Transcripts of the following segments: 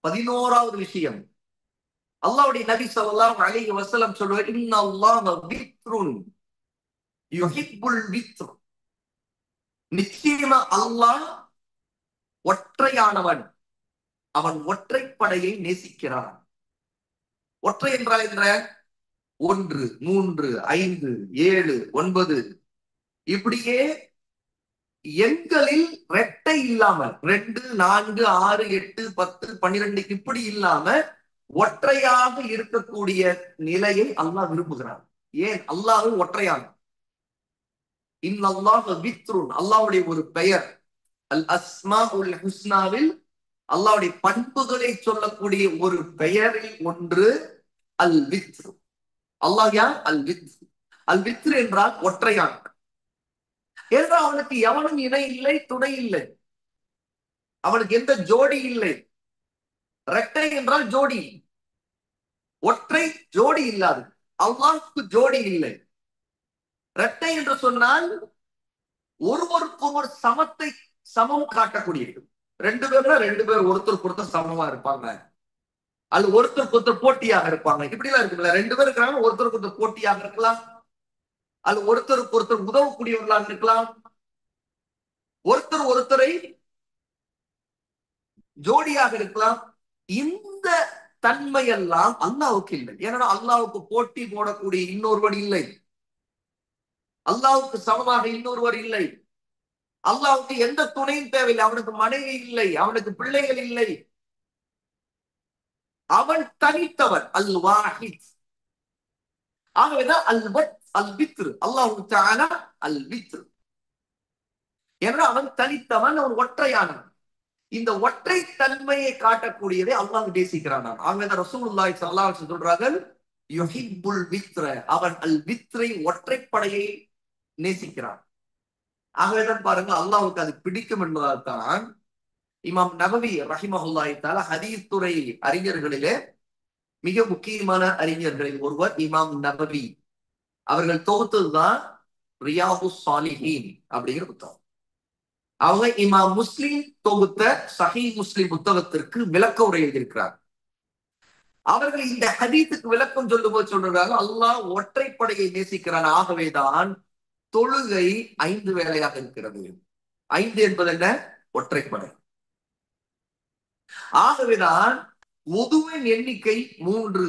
11வது விஷயம், அல்லாஹ்வுடைய நபி ஸல்லல்லாஹு அலைஹி வஸல்லம் சொல்றார், இன்னல்லாஹ வித்ருன் யுஹிப்புல் வித்ர். நிச்சயமா அல்லாஹ் ஒற்றையானவன், அவன் ஒற்றைப்படையை நேசிக்கிறான். ஒற்றை என்றால் என்ன? 1, 3, 5, 7, 9 இப்படியே எண்களில் ரெட்டை இல்லாமல் 2, 4, 6, 8, 10, 12 இப்படி இல்லாம ஒற்றையாக இருக்கக்கூடிய நிலையை அல்லாஹ் விரும்புகிறான். ஏன்? அல்லாஹ் ஒற்றையான. இன்னல்லாஹ வித்ருன், அல்லாஹ்வுடைய ஒரு பெயர் அல் அஸ்மாஉல் ஹுஸ்னாவில் அல்லாஹ்வுடைய பண்புகளை சொல்லக்கூடிய ஒரு பெயரில் ஒன்று அல் வித்ரு. அல்லாஹ் யார்? அல் வித்ரு. அல் வித்ரு என்றால் ஒற்றையான். என்றால் அவனுக்கு எவனும் இணை இல்லை, துணை இல்லை, அவனுக்கு எந்த ஜோடி இல்லை. இரட்டை என்றால் ஜோடி, ஒற்றை ஜோடி இல்லாது. அல்லாஹ்வுக்கு ஜோடி இல்லை. இரட்டை என்று சொன்னால் ஒருவருக்கொருவர் சமம் காட்டக்கூடியது. 2 பேர்னா 2 பேர் ஒருத்தருக்கு ஒருத்தர் சமமா இருப்பாங்க, அது ஒருத்தருக்கு ஒருத்தர் போட்டியாக இருப்பாங்க. இப்படி எல்லாம் இருக்குல்ல, 2 பேர் இருக்கிறாங்க, ஒருத்தருக்கு ஒருத்தர் போட்டியாக இருக்கலாம், அது ஒருத்தருக்கு ஒருத்தர் உதவக்கூடியவர்களாக இருக்கலாம், ஒருத்தர் ஒருத்தரை ஜோடியாக இருக்கலாம். இந்த தன்மையெல்லாம் அல்லாஹ்வுக்கு இல்லை. ஏன்னா அல்லாஹ்வுக்கு போட்டி போடக்கூடிய இன்னொருவன் இல்லை, அல்லாஹ்வுக்கு சமமாக இன்னொருவர் இல்லை, அல்லாஹ்வுக்கு எந்த துணையும் தேவையில்லை, அவனுக்கு மனைவி இல்லை, அவனுக்கு பிள்ளைகள் இல்லை, அவன் தனித்தவன் அல் வாஹித். ஆகவேதான் அல் வித்ரு, அல்லாஹ் தஆலா அல் வித்ரு. ஏன்னா அவன் தனித்தவன், அவன் ஒற்றையானவன். இந்த ஒற்றை தன்மையை காட்டக்கூடியதை அல்லாஹ் நேசிக்கிறான். ஆகவேதான் ரசூலுல்லாஹி ஸல்லல்லாஹு அலைஹி வஸல்லம் சொல்றார்கள், யுஹிப்புல் வித்ர, அவன் அல் வித்ரை ஒற்றைப்படையை நேசிக்கிறான். ஆகவேதான் பாருங்க, அல்லாஹ்வுக்கு அது பிடிக்கும் என்பதால் தான் இமாம் நபவி ரஹிமஹுல்லாஹி தஆலா ஹதீஸ் துறை அறிஞர்களிலே மிக முக்கியமான அறிஞர்களில் ஒருவர் இமாம் நபவி. அவர்கள் தொகுத்ததுதான் ரியாதுஸ் ஸாலிஹீன் அப்படிங்கிற புத்தகம். அவங்க இமாம் முஸ்லிம் தொகுத்த சஹீஹ் முஸ்லிம் புத்தகத்திற்கு விளக்க உரை எழுதியிருக்கிறார். அவர்கள் இந்த ஹதீஸுக்கு விளக்கம் சொல்லும் போது சொல்றாங்க, அல்லாஹ் ஒற்றைப்படையை நேசிக்கிறான். ஆகவேதான் தொழுகை 5 வேளையாக இருக்கிறது. 5 என்பது என்ன? ஒற்றைப்படை. ஆகவேதான் உதுவின் எண்ணிக்கை 3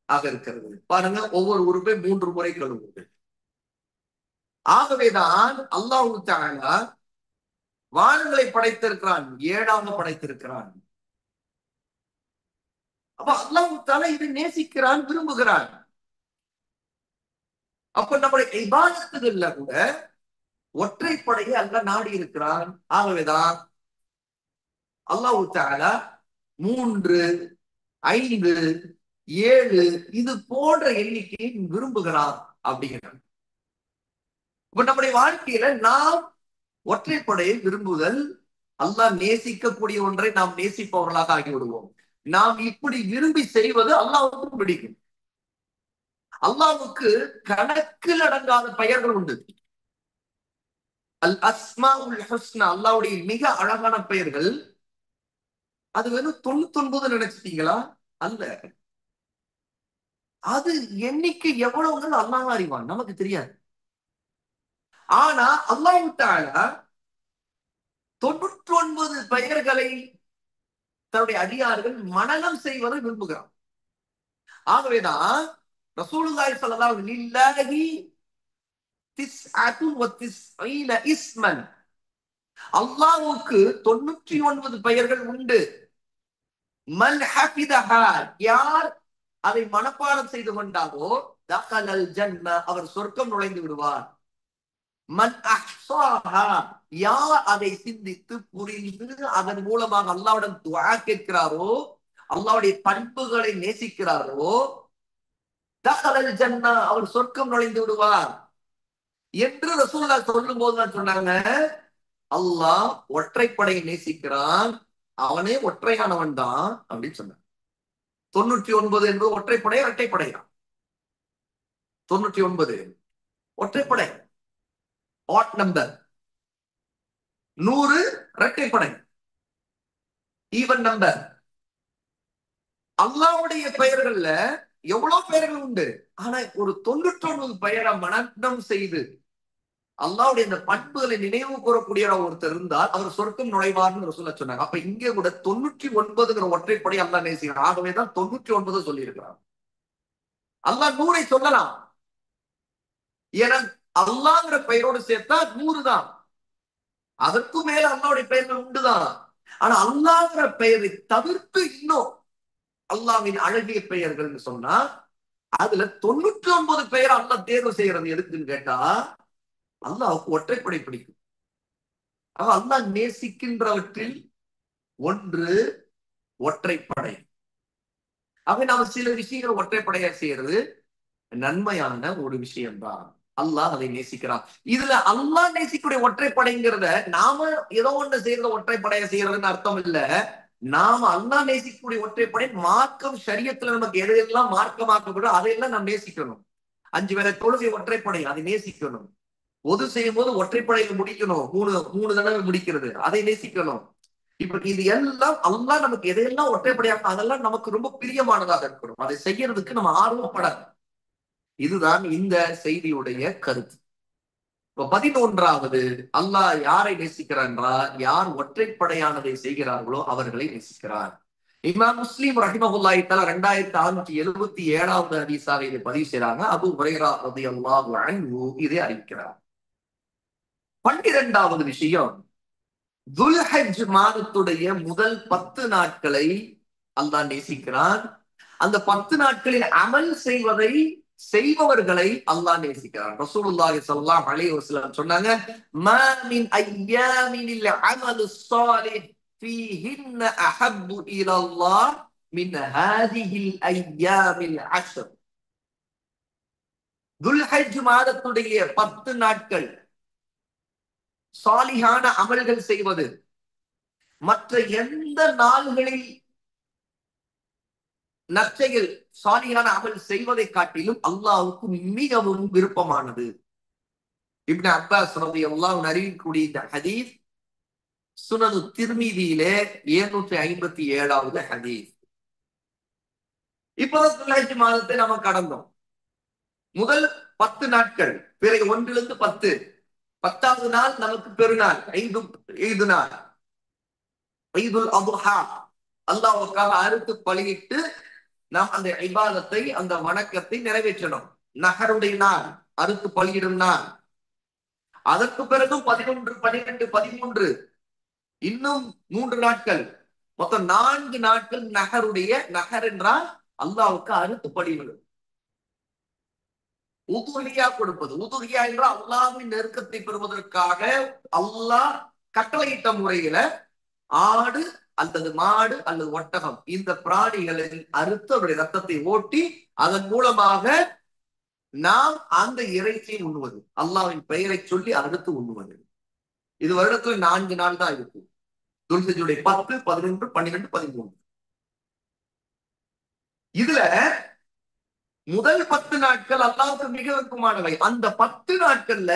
ஆக இருக்கிறது. பாருங்க, ஒவ்வொரு உறுப்பை 3 முறை கழுவுது. ஆகவேதான் அல்லாஹ் தஆலா வானங்களை படைத்திருக்கிறான், 7ஆக படைத்திருக்கிறான். அப்ப அல்லாஹ் தஆலா இதை நேசிக்கிறான், விரும்புகிறான். அப்ப நம்முடைய இபாதத்துகள்ல கூட ஒற்றைப்படையை அல்லாஹ் நாடி இருக்கிறான். ஆகவேதான் அல்லாஹ் தஆலா 3, 5, 7 இது போன்ற எண்ணிக்கையை விரும்புகிறான் அப்படிங்கிறான். இப்ப நம்முடைய வாழ்க்கையில நாம் ஒற்றைப்படையை விரும்புதல், அல்லாஹ் நேசிக்கக்கூடிய ஒன்றை நாம் நேசிப்பவர்களாக ஆகிவிடுவோம். நாம் இப்படி விரும்பி செய்வது அல்லாஹ்வுக்கு பிடிக்கும். அல்லாஹ்வுக்கு கணக்கில் அடங்காத பெயர்கள் உண்டு. அல் அஸ்மாஉல் ஹுஸ்னா, அல்லாஹ்வுடைய மிக அழகான பெயர்கள். அது வெறும் 99 நினைச்சிட்டீங்களா? அல்ல, அது எண்ணிக்கை எவ்வளவுன்னு அல்லாஹ் அறிவான், நமக்கு தெரியாது. ஆனா அல்லாஹ் தஆலா 99 பெயர்களை தன்னுடைய அடியார்கள் மனனம் செய்வதை விரும்புகிறான். ஆகவேதான் ரசூலுல்லாஹி ஸல்லல்லாஹு அலைஹி லில்லாஹி திஸ்அத்துன் வ திஸ்ஈன இஸ்மன், அல்லாஹ்வுக்கு 99 பெயர்கள் உண்டு. மன் ஹஃபிதஹா, யார் அதை மனப்பாடம் செய்து கொண்டாரோ தகலல் ஜன்ன, அவர் சொர்க்கம் நுழைந்து விடுவார். மன் அஹ்ஸாஹா, யார் அதை சிந்தித்து புரிந்து அதன் மூலமாக அல்லாஹ்விடம் துஆ கேட்கிறாரோ, அல்லாஹ்வுடைய பண்புகளை நேசிக்கிறாரோ தகலல் ஜன்ன, அவர் சொர்க்கம் நுழைந்து விடுவார் என்று ரசூலுல்லாஹ் சொல்லும் போது சொன்னாங்க, அல்லாஹ் ஒற்றைப்படையை நேசிக்கிறான், அவனே ஒற்றையானவன் தான் அப்படின்னு சொன்னாங்க. 99 என்பது ஒற்றைப்படை, இரட்டைப்படையா? 99 ஒற்றைப்படை, ஆட் நம்பர். 100 இரட்டைப்படை, ஈவன் நம்பர். அல்லாஹ்வுடைய பெயர்கள்ல எவ்வளவு பெயர்கள் உண்டு. ஆனா ஒரு 99 பெயரை மனனம் செய்து அல்லாஹ்வுடைய இந்த பண்புகளை நினைவு கூறக்கூடிய ஒருத்தர் இருந்தால் அவர் சொர்க்கம் நுழைவார்னு ரசூலுல்லாஹ் சொன்னாங்க. அப்ப இங்கே கூட 99ங்கிற ஒற்றைப்படை அல்லாஹ் நேசிக்கிறான். ஆகவேதான் 99 சொல்லி இருக்கிறான். அல்லாஹ் 100ஐ சொல்லலாம். ஏன்னா அல்லாஹ்ங்கிற பெயரோடு சேர்த்தா 100 தான். அதற்கும் மேல அல்லாஹ்வுடைய பெயர்கள் உண்டுதான். ஆனா அல்லாஹ்ங்கிற பெயரை தவிர்த்து இன்னும் அல்லாஹ்வின் அழகிய பெயர்கள் சொன்னா அதுல 99 பெயர் அல்லாஹ் தேர்வு செய்யறது எதுக்குன்னு கேட்டா அல்லாஹ்வுக்கு ஒற்றைப்படை பிடிக்கும். அல்லாஹ் நேசிக்கின்றவற்றில் ஒன்று ஒற்றைப்படை. நாம சில விஷயங்கள் ஒற்றைப்படையா செய்யறது நன்மையான ஒரு விஷயம்தான். அல்லாஹ் அதை நேசிக்கிறான். இதுல அல்லாஹ் நேசிக்கக்கூடிய ஒற்றைப்படைங்கிறத நாம ஏதோ ஒண்ணு செய்யறத ஒற்றைப்படையா செய்யறதுன்னு அர்த்தம் இல்ல. நாம அல்லாஹ் நேசிக்கக்கூடிய ஒற்றைப்படை மார்க்கம் ஷரியத்துல நமக்கு எதையெல்லாம் மார்க்கமாக்கப்படும் அதையெல்லாம் நாம் நேசிக்கணும். 5 வேளை தொழுகை ஒற்றைப்படை, அதை நேசிக்கணும். பொது செய்யும் போது ஒற்றைப்படையில முடிக்கணும். மூணு தடவை முடிக்கிறது, அதை நேசிக்கணும். இப்ப இது எல்லாம் அல்லாஹ் நமக்கு எதையெல்லாம் ஒற்றைப்படையாக அதெல்லாம் நமக்கு ரொம்ப பிரியமானதாக இருக்கணும். அதை செய்யறதுக்கு நம்ம ஆர்வப்படணும். இதுதான் இந்த செய்தியுடைய கருத்து. இப்ப 11வது அல்லாஹ் யாரை நேசிக்கிறார் என்றால் யார் ஒற்றைப்படையானதை செய்கிறார்களோ அவர்களை நேசிக்கிறார். இமாம் முஸ்லிம் ரஹிமஹுல்லாஹி தஆலா 2677வது ஹதீஸாக இதை பதிவு செய்றாங்க. அபூ ஹுரைரா ரலியல்லாஹு அன்ஹு இதை அறிவிக்கிறார். 12வது விஷயம், துல்ஹஜ் மாதத்துடைய முதல் 10 நாட்களை அல்லாஹ் நேசிக்கிறான். அந்த 10 நாட்களில் அமல் செய்பவர்களை அல்லாஹ் நேசிக்கிறான். ரசூலுல்லாஹி ஸல்லல்லாஹு அலைஹி வஸல்லம் சொன்னாங்க, மா மின் அய்யாமினில் அமலு ஸாலிஹ் ஃபீஹின்ன அஹப்பு இலல்லாஹ் மின் ஹாதிஹில் அய்யாமில் அஷ்ர். துல்ஹஜ் மாதத்துடைய 10 நாட்கள் சாலிஹான அமல்கள் செய்வது மற்ற எந்த நாள்களில் நற்செயல் சாலிஹான அமல் செய்வதை காட்டிலும் அல்லாஹ்வுக்கு மிகவும் விருப்பமானது. இப்னு அப்பாஸ் ரலியல்லாஹு அன்ஹு அறிவிக்கக்கூடிய இந்த ஹதீஸ் சுனனு திர்மிதியிலே 757வது ஹதீஸ். இப்பதான் துல்ஹஜ் மாதத்தை நாம கடந்தோம். முதல் 10 நாட்கள், பிறகு 1லிருந்து 10, 10வது நாள் நமக்கு பெருநாள், ஈது நாள், ஈதுல் அத்ஹா. அல்லாஹ்வுக்காக அறுத்து பலியிட்டு நாம் அந்த இபாதத்தை, அந்த வணக்கத்தை நிறைவேற்றணும். நஹருடைய நாள், அறுத்து பலியிடும் நாள். அதற்கு பிறகும் 11, 12, 13, இன்னும் 3 நாட்கள், மொத்தம் 4 நாட்கள் நஹர் என்றால் அல்லாஹ்வுக்கு அறுத்து பலியிடும். உதுஹியா கொடுப்பது. உதுஹியா என்றால் அல்லாஹ்வின் நெருக்கத்தை பெறுவதற்காக அல்லாஹ் கட்டளையிட்ட முறையில ஆடு அல்லது மாடு அல்லது ஒட்டகம் இந்த பிராணிகளில் அறுத்து அவருடைய ரத்தத்தை ஓட்டி அதன் மூலமாக நாம் அந்த இறைச்சியை உண்ணுவது, அல்லாஹ்வின் பெயரை சொல்லி அறுத்து உண்ணுவது. இது வருடத்துல 4 நாள் தான் இருக்கும். துல்ஹஜ்ஜுடைய 10, 11, 12, 13. இதுல முதல் 10 நாட்கள் அல்லாஹ்வுக்கு மிக விருப்பமானவை. அந்த 10 நாட்கள்ல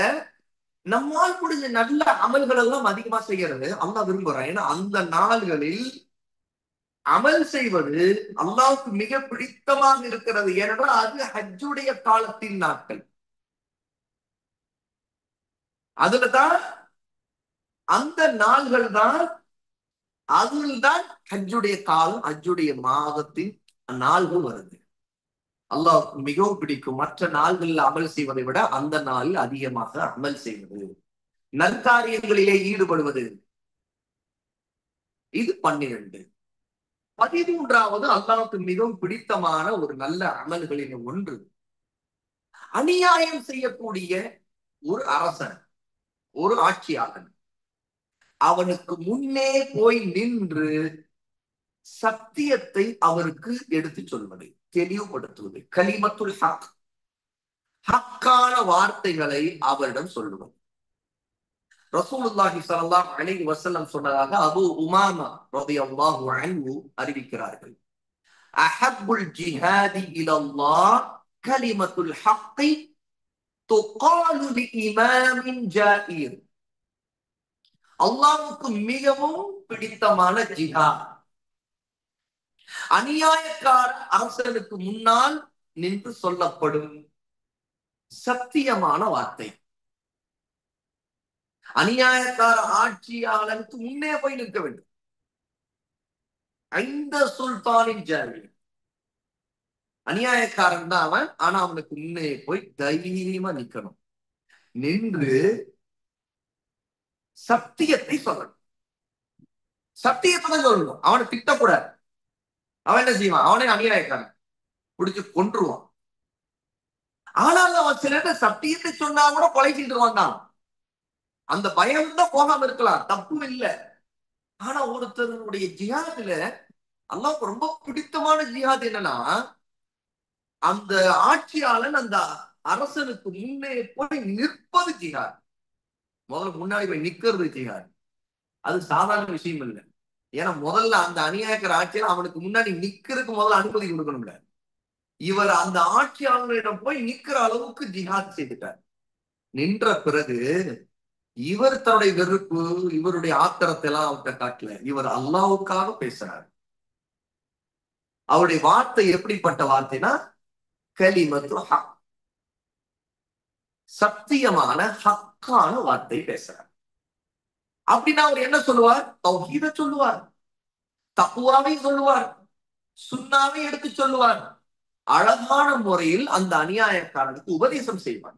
நம்மால் முடிஞ்ச நல்ல அமல்கள் எல்லாம் அதிகமா செய்யறது அல்லாஹ் விரும்புறான். ஏன்னா அந்த நாள்களில் அமல் செய்வது அல்லாஹ்வுக்கு மிக பிடித்தமாக இருக்கிறது. ஏனென்றால் அது ஹஜ்ஜுடைய காலத்தின் நாட்கள். அதுலதான் அந்த நாள்கள் தான், அதில்தான் ஹஜ்ஜுடைய காலம், ஹஜ்ஜுடைய மாதத்தின் நாள்கள் வருது. அல்லாஹ் மிகவும் பிடிக்கும். மற்ற நாள்களில் அமல் செய்வதை விட அந்த நாளில் அதிகமாக அமல் செய்வது, நற்காரியங்களிலே ஈடுபடுவது. இது 12. 13வது அல்லாஹ்வுக்கு மிகவும் பிடித்தமான ஒரு நல்ல அமல்களில் ஒன்று, அநியாயம் செய்யக்கூடிய ஒரு அரசன், ஒரு ஆட்சியாளன் அவனுக்கு முன்னே போய் நின்று சத்தியத்தை அவருக்கு எடுத்து சொல்வது, தெளிவுபடுத்துவது, கலிமத்துல் ஹக், ஹக்கான வார்த்தைகளை அவரிடம் சொல்லுவது. ரசூலுல்லாஹி ஸல்லல்லாஹு அலைஹி வஸல்லம் சொன்னதாக அபூ உமாமா ரலியல்லாஹு அன்ஹு அறிவிக்கிறார்கள், அஹப்புல் ஜிஹாதி இலல்லாஹ் கலிமத்துல் ஹக்கி துகாலு லிஇமாமின் ஜாயிர். அல்லாஹ்வுக்கு மிகவும் பிடித்தமான ஜிஹாத், அநியாயக்கார அரசனுக்கு முன்னால் நின்று சொல்லப்படும் சத்தியமான வார்த்தை. அநியாயக்கார ஆட்சியாளனுக்கு முன்னே போய் நிற்க வேண்டும். ஐந்த சுல்தானின் ஜாரி, அநியாயக்காரன் தான் அவன், ஆனா அவனுக்கு முன்னே போய் தைரியமா நிக்கணும். நின்று சத்தியத்தை சொல்லணும். சத்தியத்தை தான் சொல்லணும். அவனை திட்டக்கூடாது. அவன் என்ன செய்வான்? அவனே அநியாயக்காரன், பிடிச்சு கொன்றுவான். ஆனாலும் அவன் சில சத்தியத்தை சொன்னா கூட கொலை செய்துருவான் தான். அந்த பயம் தான் போகாம இருக்கலாம், தப்பு இல்லை. ஆனா ஒருத்தருடைய ஜிஹாதுல அல்லாஹ்வுக்கு ரொம்ப பிடித்தமான ஜிஹாத் என்னன்னா, அந்த ஆட்சியாளன் அந்த அரசனுக்கு முன்னே போய் நிற்பது ஜிஹாத். முதல்ல முன்னாடி போய் நிக்கிறது ஜிஹாத். அது சாதாரண விஷயம் இல்லை. ஏன்னா முதல்ல அந்த அநியாயக்கார ஆட்சியாளர் அவனுக்கு முன்னாடி நிக்கிறதுக்கு முதல்ல அனுமதி கொடுக்கணும்ல. இவர் அந்த ஆட்சியாளரிடம் போய் நிக்கிற அளவுக்கு ஜிஹாத் செய்துட்டார். நின்ற பிறகு இவர் தன்னுடைய வெறுப்பு, இவருடைய ஆத்திரத்தை எல்லாம் அவர்கிட்ட காட்டல. இவர் அல்லாஹ்வுக்காக பேசுறார். அவருடைய வார்த்தை எப்படிப்பட்ட வார்த்தைனா, கலிமத்து ஹக், சத்தியமான ஹக்கான வார்த்தை பேசுறார். அப்படின்னா அவர் என்ன சொல்லுவார்? தௌஹீத சொல்லுவார், தக்வாவை சொல்லுவார், சுன்னாவை எடுத்து சொல்லுவார். அழகான முறையில் அந்த அநியாயக்காரனுக்கு உபதேசம் செய்வார்.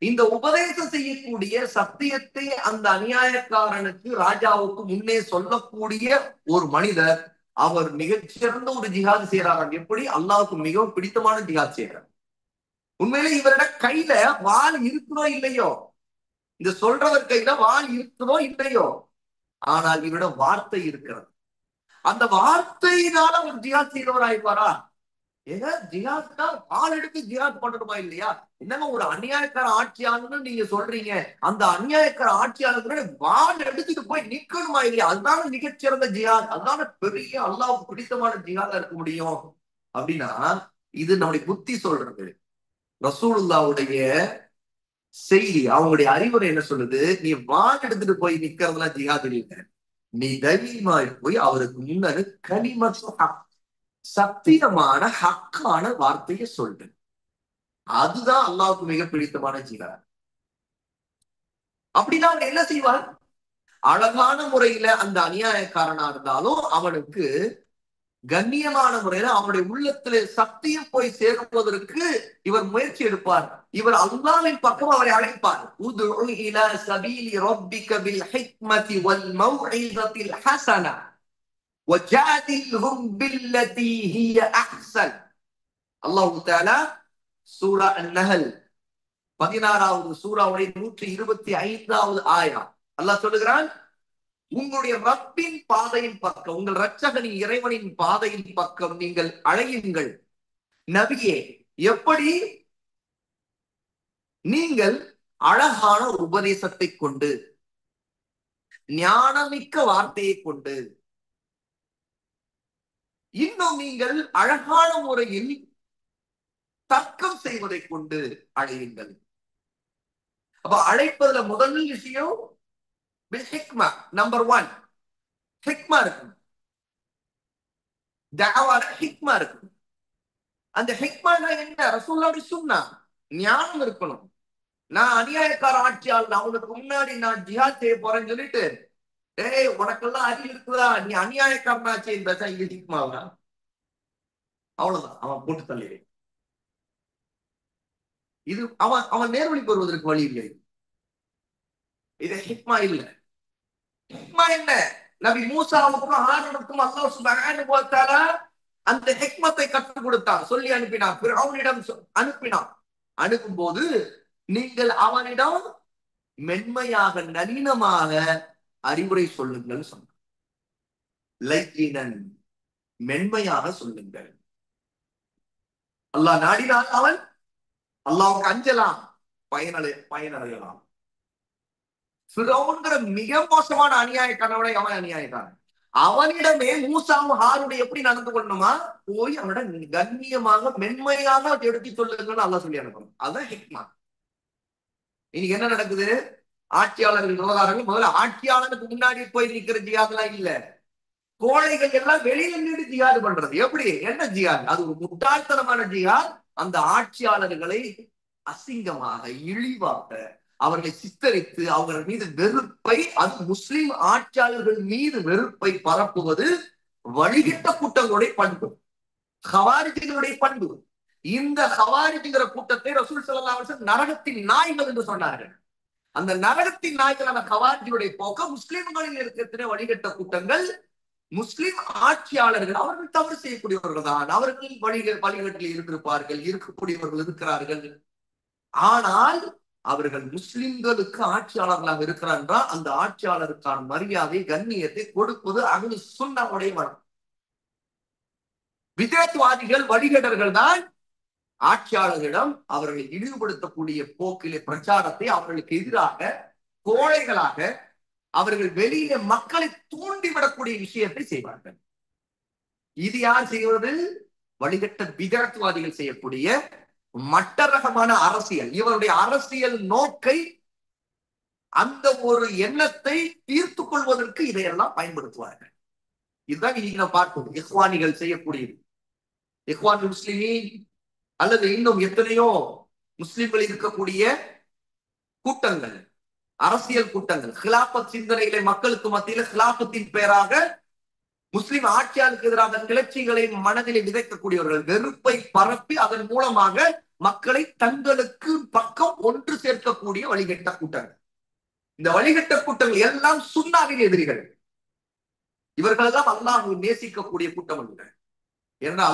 இந்த உபதேசம் செய்யக்கூடிய சத்தியத்தை அந்த அநியாயக்காரனுக்கு, ராஜாவுக்கு முன்னே சொல்லக்கூடிய ஒரு மனிதர், அவர் மிகச்சிறந்த ஒரு ஜிஹாத் செய்யறார். எப்படி? அல்லாஹ்வுக்கு மிகவும் பிடித்தமான ஜிஹாத் செய்யறார். உண்மையிலே இவரோட கையில வாள் இருக்குதோ இல்லையோ, இந்த சொல்றவர் கையில வாள் இருக்குதோ இல்லையோ, ஆனால் இவரோட வார்த்தை இருக்கிறது. அந்த வார்த்தையினால அவர் ஜிஹாத் செய்தவர் ஆயிடுவாரா? ஏங்க, ஜிஹாத் தான் வாள் எடுத்து ஜிஹாத் பண்ணணுமா இல்லையா? என்னங்க ஒரு அநியாயக்கார ஆட்சியாளர்னு நீங்க சொல்றீங்க, அந்த அநியாயக்கார ஆட்சியாளர் வாள் எடுத்துட்டு போய் நிக்கணுமா இல்லையா? அதுதான மிகச்சிறந்த ஜிஹாத், அதுதான பெரிய அல்லாஹ்வுக்கு பிடித்தமான ஜிஹாதா இருக்க முடியும். அப்படின்னா இது நம்முடைய புத்தி சொல்றது. ரசூலுல்லாஹ்வுடைய செய்தி, அவங்களுடைய அறிவுரை என்ன சொல்லுது? நீ வாள் எடுத்துட்டு போய் நிக்கிறதுலாம் ஜிஹாத் இல்லை. நீ தைரியமாய் போய் அவருக்கு முன்னாடி கலிமத்து ஹக், சத்தியமான ஹக்கான வார்த்தையை சொல்லு. அதுதான் அல்லாஹ்வுக்கு மிக பிடித்தமான ஜிஹாத். அப்படின்னா அவர் என்ன செய்வார்? அழகான முறையில அந்த அநியாயக்காரனா இருந்தாலும் அவனுக்கு கண்ணியமான முறையில அவனுடைய உள்ளத்திலே சத்தியம் போய் சேருவதற்கு இவர் முயற்சி எடுப்பார். இவர் அல்லாஹ்வின் பக்கம் அவரை அழைப்பார். உதுஉ இலா சபீலி ரப்பிக பில் ஹிக்மதி வல் மௌஇஸத்தில் ஹஸனா வஜாதில்ஹும் பில்லதி ஹிய அஹ்ஸன். அல்லாஹ் தஆலா சூரா அன்-நஹல் 16வது சூராவுடைய 125வது ஆயா அல்லாஹ் சொல்லுகிறான், உங்களுடைய ரப்பின் பாதையின் பக்கம், உங்கள் இரட்சகனின் இறைவனின் பாதையின் பக்கம் நீங்கள் அழையுங்கள். நபியே, எப்படி? நீங்கள் அழகான உபதேசத்தை கொண்டு, ஞானமிக்க வார்த்தையை கொண்டு, இன்னும் நீங்கள் அழகான முறையில் தர்க்கம் செய்வதை கொண்டு அழையுங்கள். அப்ப அழைப்பதுல முதல் விஷயம் ஹிக்மா. நம்பர் 1 ஹிக்மா இருக்கு. தஅவால ஹிக்மா இருக்கு. அந்த ஹிக்மானா என்ன? ரசூலுல்லாஹி சுன்னா, ஞானம் இருக்கணும். நான் அநியாயக்கார ஆட்சியாளர், அவனுக்கு முன்னாடி நான் ஜிஹாத் செய்ய போறேன்னு சொல்லிட்டு, டேய் உனக்கெல்லாம் அறிவு இருக்குதா, நீ அநியாயக்காரனாச்சே பேச, இது ஹிக்மாவா? அவ்வளவுதான், அவன் போட்டு தள்ளி. இது அவன் அவன் நேர்வழி பெறுவதற்கு வழி இல்லை. இது ஹிக்மா இல்லை. ஹிக்மா என்ன? நபி மூசாவுக்கும் ஆரோனுக்கும் அல்லாஹ் சுப்ஹானஹு வ தஆலா அந்த ஹிக்மத்தை கற்றுக் கொடுத்தான், சொல்லி அனுப்பினான், ஃபிரௌனிடம் அனுப்பினான். அனுப்பும்போது நீங்கள் அவனிடம் மென்மையாக நளினமாக அறிவுரை சொல்லுங்கள் சொன்னான். லைக்கினன், மென்மையாக சொல்லுங்கள். அல்லாஹ் நாடினால் அவன் அல்லாஹ்வுக்கு அஞ்சலாம், பயனடையலாம். ஃபிரௌன்ங்கிற மிக மோசமான அநியாயக்காரனோட அவன் அநியாயக்காரன். அவனிடமே மூசாவும் ஹாரூன் எப்படி நடந்து கொள்ளணுமா? போய் அவனிடம் கண்ணியமாக மென்மையாக எடுத்து சொல்லுங்கன்னு அல்லாஹ் சொல்லி அனுப்பணும். அதுதான் ஹிக்மா. இன்னைக்கு என்ன நடக்குது? ஆட்சியாளர்கள் விவகாரங்கள் முதல்ல ஆட்சியாளருக்கு முன்னாடி போய் நிக்கிற ஜிஹாத்லாம் இல்ல, கோழைகள் எல்லாம் வெளியில நின்று ஜிஹாது பண்றது. எப்படி? என்ன ஜிஹாது? அது ஒரு முட்டாள்தனமான ஜிஹாத். அந்த ஆட்சியாளர்களை அசிங்கமாக, இழிவாக அவர்களை சித்தரித்து அவர்கள் மீது வெறுப்பை, அது முஸ்லிம் ஆட்சியாளர்கள் மீது வெறுப்பை பரப்புவது வழிகிட்ட கூட்டங்களுடைய பண்பு, ஹவாரிஜிகளுடைய பண்பு. இந்த ஹவாரிஜிங்கிற கூட்டத்தை ரசூல் ஸல்லல்லாஹு அலைஹி வஸல்லம் நரகத்தின் நாய்கள் என்று சொன்னார்கள். அந்த நரகத்தின் நாய்களான ஹவாரிஜிகளுடைய போக்க முஸ்லிம்களில் இருக்கிற வழிகட்ட கூட்டங்கள், முஸ்லிம் ஆட்சியாளர்கள் அவர்கள் தவறு செய்யக்கூடியவர்கள் தான். அவர்கள் வழிகட்டில் இருந்திருப்பார்கள், இருக்கக்கூடியவர்கள் இருக்கிறார்கள். ஆனால் அவர்கள் முஸ்லிம்களுக்கு ஆட்சியாளர்களாக இருக்கிறார் என்றால் அந்த ஆட்சியாளருக்கான மரியாதை, கண்ணியத்தை கொடுப்பது அஹ்லு சுன்னஹுடைய வழக்கம். விதேத்வாதிகள், வழிகடர்கள் தான் ஆட்சியாளர்களிடம் அவர்களை இழிவுபடுத்தக்கூடிய போக்கிலே பிரச்சாரத்தை, அவர்களுக்கு எதிராக கோழைகளாக அவர்கள் வெளியில மக்களை தூண்டிவிடக்கூடிய விஷயத்தை செய்வார்கள். இது யார் செய்வது? வழிகட்ட விதேத்வாதிகள் செய்யக்கூடிய மட்டரகமான அரசியல். இவருடைய அரசியல் நோக்கை, அந்த ஒரு எண்ணத்தை தீர்த்து கொள்வதற்கு இதையெல்லாம் பயன்படுத்துவார்கள். இதுதான் இன்னைக்கு நான் பார்ப்போம் இஹ்வானிகள் செய்யக்கூடியது. இஹ்வான் முஸ்லிமீன் அல்லது இன்னும் எத்தனையோ முஸ்லிம்கள் இருக்கக்கூடிய கூட்டங்கள், அரசியல் கூட்டங்கள், ஹிலாபத் சிந்தனைகளை மக்களுக்கு மத்தியில் ஹிலாபத்தின் பெயராக முஸ்லிம் ஆட்சியாளருக்கு எதிரான கிளர்ச்சிகளை மனதிலே விதைக்கக்கூடியவர்கள், வெறுப்பை பரப்பி அதன் மூலமாக மக்களை தங்களுக்கு பக்கம் ஒன்று சேர்க்கக்கூடிய வழிகட்ட கூட்டங்கள். இந்த வழிகட்ட கூட்டங்கள் எல்லாம் சுன்னாவின் எதிரிகள். இவர்கள் எல்லாம் அல்லாஹ் நேசிக்கக்கூடிய கூட்டம் அல்ல. ஏன்னா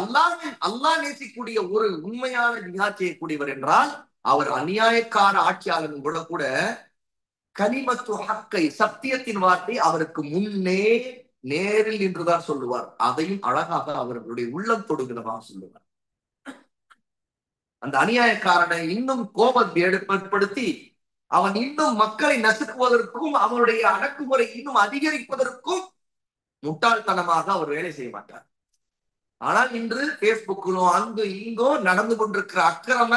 அல்லாஹ் நேசிக்கக்கூடிய ஒரு உண்மையான ஜிஹாத் செய்யக்கூடியவர் என்றால் அவர் அநியாயக்கார ஆட்சியாளர்கள் கூட கலிமத்து ஹக்கை, சத்தியத்தின் வார்த்தை அவருக்கு முன்னே நேரில் நின்றுதான் சொல்லுவார். அதையும் அழகாக அவர்களுடைய உள்ளம் தொடுகிறதாக சொல்லுவார். அந்த அநியாயக்காரனை இன்னும் கோபத்தை ஏற்படுத்தி அவன் இன்னும் மக்களை நசுக்குவதற்கும் அவனுடைய அடக்குமுறை இன்னும் அதிகரிப்பதற்கும் முட்டாள்தனமாக அவர் வேலை செய்ய மாட்டார். ஆனால் இன்று பேஸ்புக்கிலும் அங்கு இங்கோ நடந்து கொண்டிருக்கிற அக்கிரம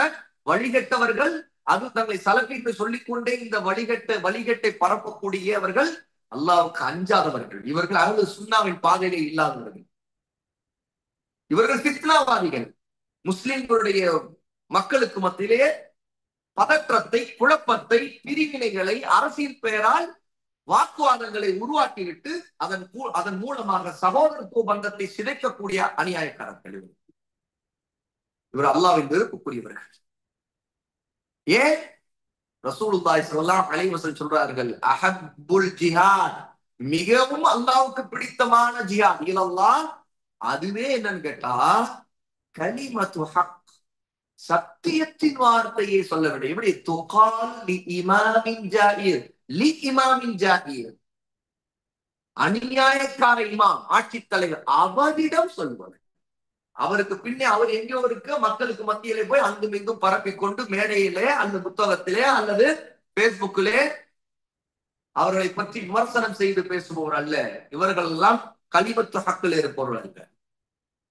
வழிகட்டவர்கள், அது தங்களை சலப்பிட்டு சொல்லிக்கொண்டே இந்த வழிகட்டை பரப்பக்கூடியவர்கள் அல்லாஹ்வுக்கு அஞ்சாதவர்கள். இவர்கள் அஹ்லு சுன்னாவின் பாதையிலே இல்லாதவர்கள். இவர்கள் ஃபித்னாவாதிகள். முஸ்லிம்களுடைய மக்களுக்கு மத்தியிலே பதற்றத்தை, குழப்பத்தை, பிரிவினைகளை அரசியல் பெயரால் வாக்குவாதங்களை உருவாக்கிவிட்டு அதன் மூலமாக சகோதரத்துவ பந்தத்தை சிதைக்கக்கூடிய அநியாயக்காரர்கள் இவர் அல்லாஹ்வின் வெறுப்புக்குரியவர்கள். ஏன்? ரசூலுல்லாஹி ஸல்லல்லாஹு அலைஹி வஸல்லம் சொல்றார்கள், அஹப்புல் ஜிஹாத், மிகவும் அல்லாஹ்வுக்கு பிடித்தமான ஜிஹாத் இலல்லாஹ், அதுவே என்னன்னு கேட்டா கலிமத்து ஹக், சத்தியத்தின் வார்த்தையை சொல்ல வேண்டும். எப்படி? துகால் லி இமாமின் ஜாஹிர், லி இமாமின் ஜாஹிர், அநியாயக்கார இமாம், ஆட்சி தலைவர், அவரிடம் சொல்வது. அவருக்கு பின்னே அவர் எங்கேயோ இருக்க மக்களுக்கு மத்தியிலே போய் அங்கும் இங்கும் பரப்பிக்கொண்டு மேடையிலே அந்த புத்தகத்திலே அல்லது பேஸ்புக்கிலே அவர்களை பற்றி விமர்சனம் செய்து பேசுபவர் அல்ல. இவர்கள் எல்லாம் கலிமத்து ஹக்கில் இருப்பவர்கள் அல்ல.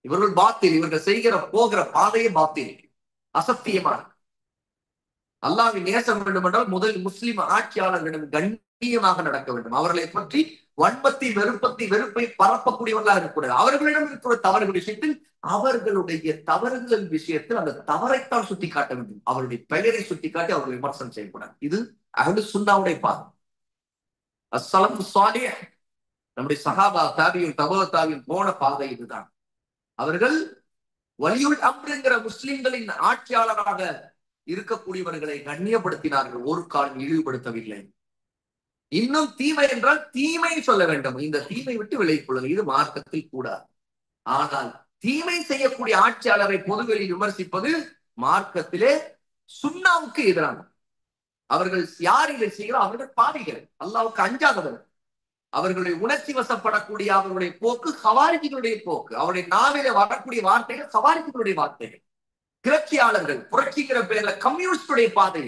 இவர்கள் பாத்தில், இவர்கள் செய்கிற போகிற பாதையே பாத்தில், அசத்தியமான. அல்லாஹ்வின் நேசம் வேண்டும் என்றால் முதல் முஸ்லிம் ஆட்சியாளர்களிடம் கண்ணியமாக நடக்க வேண்டும். அவர்களை பற்றி வன்மத்தை, வெறுப்பை பரப்பக்கூடியவர்களாக இருக்கக்கூடாது. அவர்களிடம் இருக்கிற தவறுகள் விஷயத்தில், அவர்களுடைய தவறுகள் விஷயத்தில் அந்த தவறைத்தான் சுட்டி காட்ட வேண்டும். அவருடைய பெயரை சுட்டி காட்டி அவர்களை விமர்சனம் செய்யக்கூடாது. இது அஹ்லு சுன்னாவுடைய பாதை. அஸ்ஸலஃபு ஸாலிஹ், நம்முடைய சஹாபா, தாபியின், தபா தாபியின் போன பாதை இதுதான். அவர்கள் வலியுல் அம்ருங்கிற முஸ்லிம்களின் ஆட்சியாளராக இருக்கக்கூடியவர்களை கண்ணியப்படுத்தினார்கள், ஒரு காலம் இழிவுபடுத்தவில்லை. இன்னும் தீமை என்றால் தீமை சொல்ல வேண்டும். இந்த தீமை விட்டு விலகிக் கொள்ளுங்கள், இது மார்க்கத்தில் கூடாது. ஆனால் தீமை செய்யக்கூடிய ஆட்சியாளரை பொதுவெளியில் விமர்சிப்பது மார்க்கத்திலே சுன்னாவுக்கு எதிரான. அவர்கள் யார் இதை செய்கிறார்? அவர்கள் பாவிகள், அல்லாஹ்வுக்கு அஞ்சாதவர்கள். அவர்களுடைய உணர்ச்சி வசப்படக்கூடிய அவர்களுடைய போக்கு ஹவாரிஜிகளுடைய போக்கு. அவருடைய நாவிலே வரக்கூடிய வார்த்தைகள் ஹவாரிஜிகளுடைய வார்த்தைகள். கிளர்ச்சியாளர்கள், புரட்சிங்கிற பேர்ல கம்யூனிஸ்டுடைய பாதை.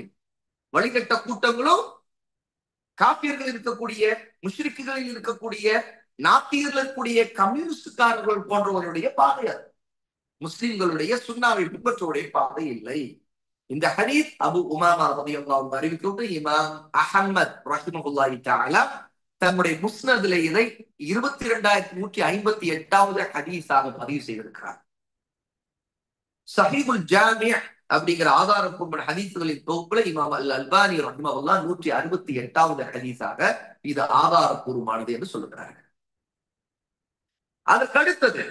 வழிகட்ட கூட்டங்களும் காபியர்கள் இருக்கக்கூடிய, முஷ்ரிக்குகளில் இருக்கக்கூடிய, நாத்தியர்கள் இருக்கக்கூடிய கம்யூனிஸ்டுக்காரர்கள் போன்றவர்களுடைய பாதை அது. முஸ்லிம்களுடைய சுன்னாவை பின்பற்றுவடைய பாதை இல்லை. இந்த ஹதீஸ் அபு உமாமா ரலியல்லாஹு அன்ஹு அறிவிக்கிறது. இமாம் அஹ்மத் ரஹிமஹுல்லாஹி தஆலா தன்னுடைய முஸ்னதுல இதை 22,158வது ஹதீஸாக பதிவு செய்திருக்கிறார். சஹீஹுல் ஜாமி' அப்படிங்கிற ஆதாரப்பூர்வ ஹதீஸ்களின் தொகுப்புல இமாம் அல் அல்பானி ரஹ்மஹுல்லாஹ் 168வது ஹதீஸாக இது ஆதாரப்பூர்வமானது என்று சொல்லுகிறார்கள். அதற்கடுத்தது